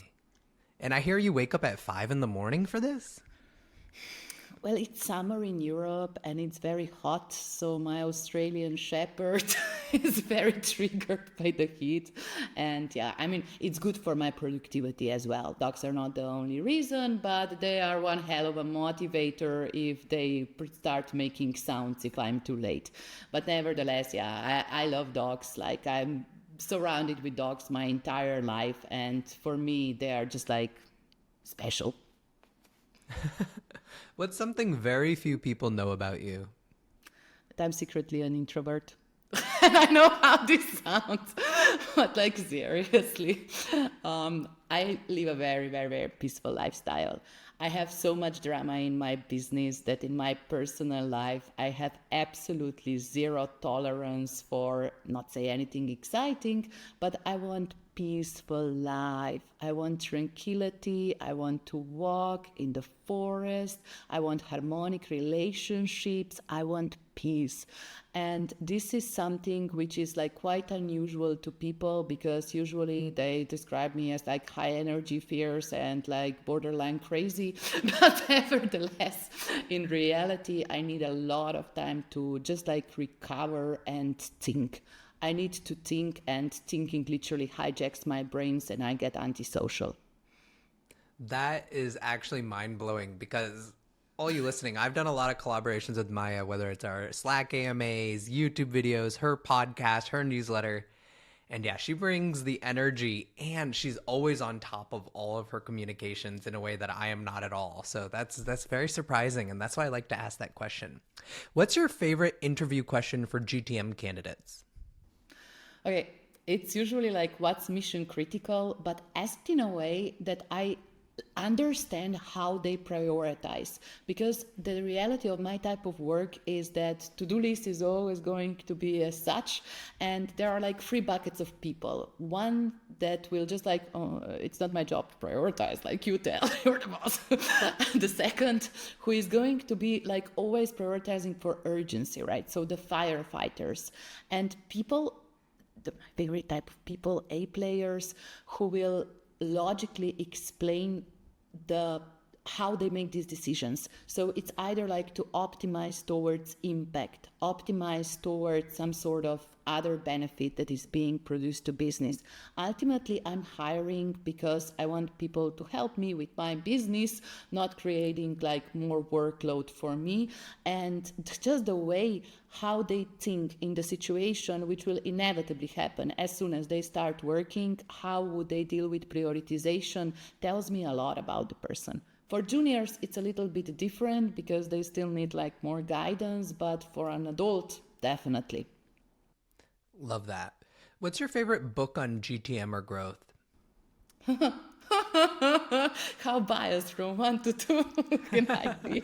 And I hear you wake up at 5 a.m. for this? Well, it's summer in Europe and it's very hot, so my Australian Shepherd is very triggered by the heat. And yeah, I mean, it's good for my productivity as well. Dogs are not the only reason, but they are one hell of a motivator if they start making sounds if I'm too late. But nevertheless, yeah, I love dogs. Like, I'm surrounded with dogs my entire life, and for me, they are just like special. What's something very few people know about you? That I'm secretly an introvert. And I know how this sounds, but like seriously, I live a very, very, very peaceful lifestyle. I have so much drama in my business that in my personal life, I have absolutely zero tolerance for not say anything exciting, but I want peaceful life. I want tranquility. I want to walk in the forest. I want harmonic relationships. I want peace. And this is something which is like quite unusual to people, because usually they describe me as like high energy, fierce, and like borderline crazy. But nevertheless, in reality, I need a lot of time to just like recover and think. I need to think, and thinking literally hijacks my brains and I get antisocial. That is actually mind-blowing, because all you listening, I've done a lot of collaborations with Maja, whether it's our Slack AMAs, YouTube videos, her podcast, her newsletter. And yeah, she brings the energy and she's always on top of all of her communications in a way that I am not at all. So that's very surprising, and that's why I like to ask that question. What's your favorite interview question for GTM candidates? Okay, it's usually like what's mission critical, but asked in a way that I understand how they prioritize, because the reality of my type of work is that to-do list is always going to be as such, and there are like three buckets of people. One that will just like, oh, it's not my job to prioritize, like you tell, you're the boss. The second, who is going to be like always prioritizing for urgency, right? So the firefighters and people, the favorite type of people, A players, who will logically explain the how they make these decisions. So it's either like to optimize towards impact, optimize towards some sort of other benefit that is being produced to business. Ultimately, I'm hiring because I want people to help me with my business, not creating like more workload for me. And just the way how they think in the situation, which will inevitably happen as soon as they start working, how would they deal with prioritization, tells me a lot about the person. For juniors, it's a little bit different because they still need like more guidance, but for an adult, definitely. Love that. What's your favorite book on GTM or growth? How biased from 1 to 2 can I be?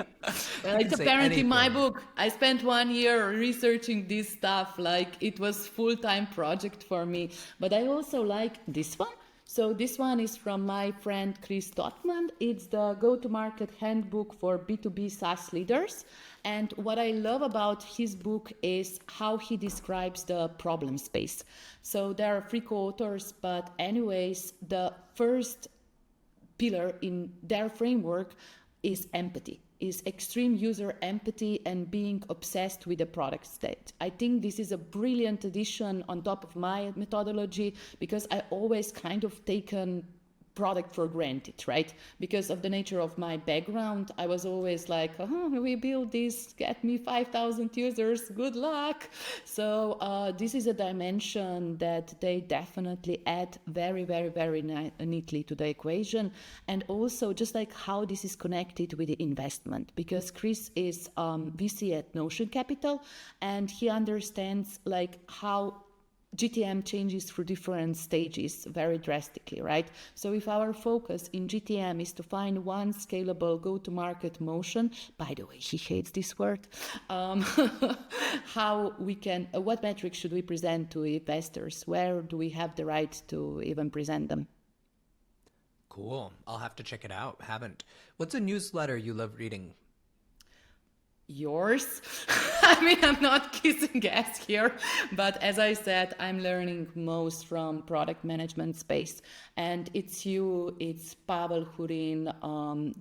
Well, You it's can say apparently my anything. book. I spent 1 year researching this stuff. Like it was full-time project for me. But I also like this one. So this one is from my friend Chris Totman. It's the go-to-market handbook for B2B SaaS leaders. And what I love about his book is how he describes the problem space. So there are three co-authors, but anyways, the first pillar in their framework is empathy, is extreme user empathy and being obsessed with the product state. I think this is a brilliant addition on top of my methodology, because I always kind of taken product for granted, right? Because of the nature of my background, I was always like, oh, we build this, get me 5,000 users, good luck. So this is a dimension that they definitely add very, very, very neatly to the equation. And also just like how this is connected with the investment, because Chris is VC at Notion Capital, and he understands like how GTM changes through different stages very drastically, right? So if our focus in GTM is to find one scalable go-to-market motion, by the way, he hates this word, how we can, what metrics should we present to investors? Where do we have the right to even present them? Cool. I'll have to check it out. Haven't. What's a newsletter you love reading? Yours. I mean, I'm not kissing ass here, but as I said, I'm learning most from product management space, and it's you, it's Pavel Hurin,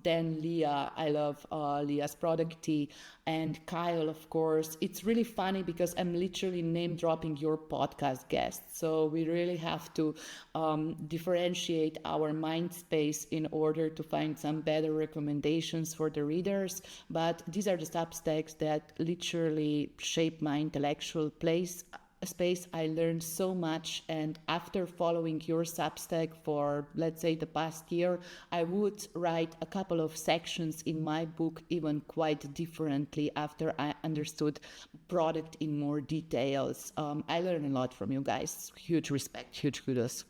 then Leah. I love Leah's product tea, and Kyle, of course. It's really funny because I'm literally name dropping your podcast guests, so we really have to differentiate our mind space in order to find some better recommendations for the readers. But these are the substacks that literally shape my intellectual space. I learned so much, and after following your Substack for, let's say, the past year, I would write a couple of sections in my book even quite differently after I understood product in more details. I learned a lot from you guys. Huge respect, huge kudos.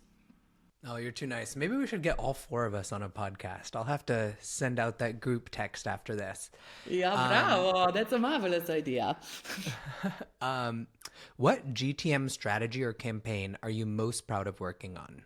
Oh, you're too nice. Maybe we should get all four of us on a podcast. I'll have to send out that group text after this. Yeah, bravo. That's a marvelous idea. What GTM strategy or campaign are you most proud of working on?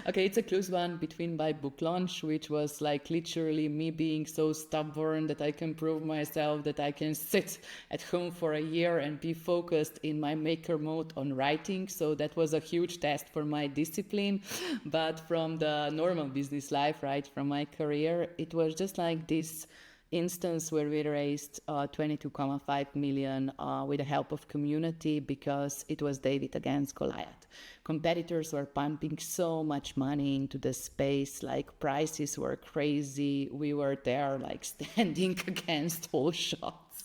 Okay, it's a close one between my book launch, which was like literally me being so stubborn that I can prove myself that I can sit at home for a year and be focused in my maker mode on writing. So that was a huge test for my discipline. But from the normal business life, right, from my career, it was just like this instance where we raised 22.5 million with the help of community, because it was David against Goliath. Competitors were pumping so much money into the space, like prices were crazy. We were there like standing against all shots.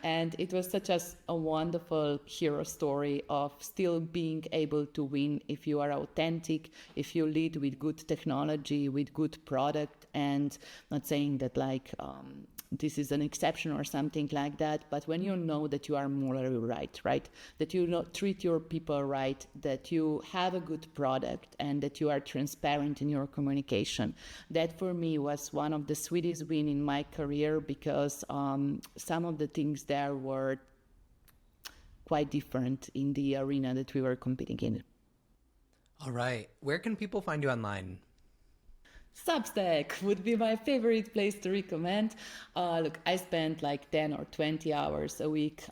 And it was such a wonderful hero story of still being able to win if you are authentic, if you lead with good technology, with good product, and not saying that like this is an exception or something like that, but when you know that you are morally right, that you treat your people right, that you have a good product, and that you are transparent in your communication. That for me was one of the sweetest wins in my career, because some of the things there were quite different in the arena that we were competing in. All right. Where can people find you online? Substack would be my favorite place to recommend. Look, I spend like 10 or 20 hours a week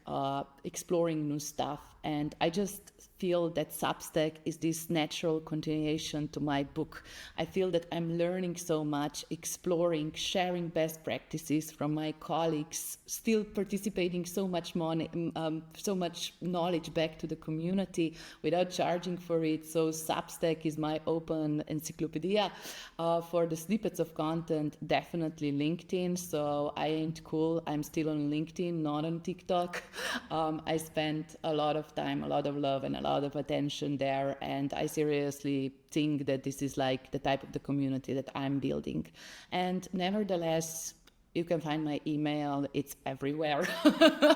exploring new stuff, and I just feel that Substack is this natural continuation to my book. I feel that I'm learning so much, exploring, sharing best practices from my colleagues, still participating so much knowledge back to the community without charging for it. So Substack is my open encyclopedia. For the snippets of content, definitely LinkedIn. So I ain't cool. I'm still on LinkedIn, not on TikTok. I spent a lot of time, a lot of love, and a lot of attention there, and I seriously think that this is like the type of the community that I'm building. And nevertheless, you can find my email. It's everywhere.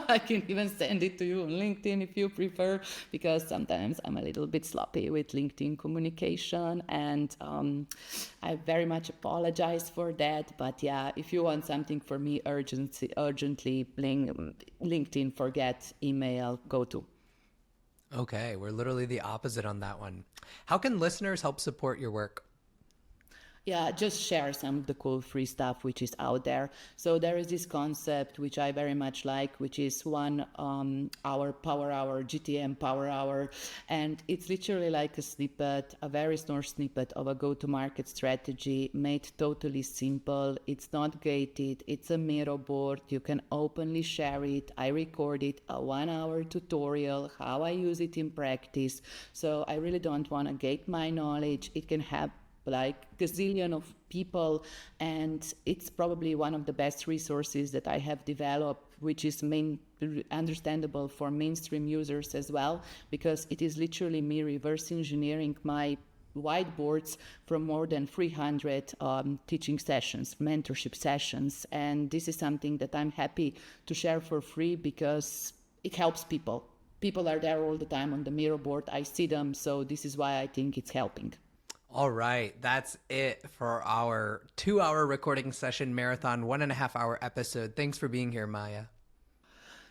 I can even send it to you on LinkedIn if you prefer, because sometimes I'm a little bit sloppy with LinkedIn communication, and I very much apologize for that. But yeah, if you want something for me urgently, LinkedIn, forget email, go to. Okay, we're literally the opposite on that one. How can listeners help support your work? Yeah, just share some of the cool free stuff which is out there. So there is this concept which I very much like, which is 1 hour power hour, GTM power hour. And it's literally like a snippet, a very small snippet of a go-to-market strategy made totally simple. It's not gated. It's a Miro board. You can openly share it. I record it, a 1 hour tutorial, how I use it in practice. So I really don't want to gate my knowledge. It can have like gazillion of people, and it's probably one of the best resources that I have developed, which is understandable for mainstream users as well, because it is literally me reverse engineering my whiteboards from more than 300 teaching sessions, mentorship sessions, and this is something that I'm happy to share for free because it helps people. People are there all the time on the Miro board. I see them, so this is why I think it's helping. All right, that's it for our 2-hour recording session marathon, 1.5 hour episode. Thanks for being here, Maja.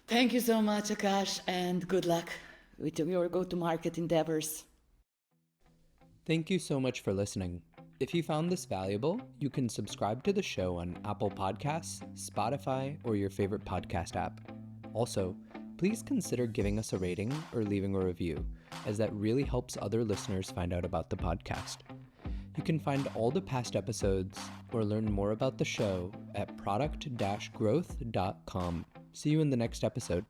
Thank you so much, Akash, and good luck with your go-to-market endeavors. Thank you so much for listening. If you found this valuable, you can subscribe to the show on Apple Podcasts, Spotify, or your favorite podcast app. Also, please consider giving us a rating or leaving a review, as that really helps other listeners find out about the podcast. You can find all the past episodes or learn more about the show at product-growth.com. See you in the next episode.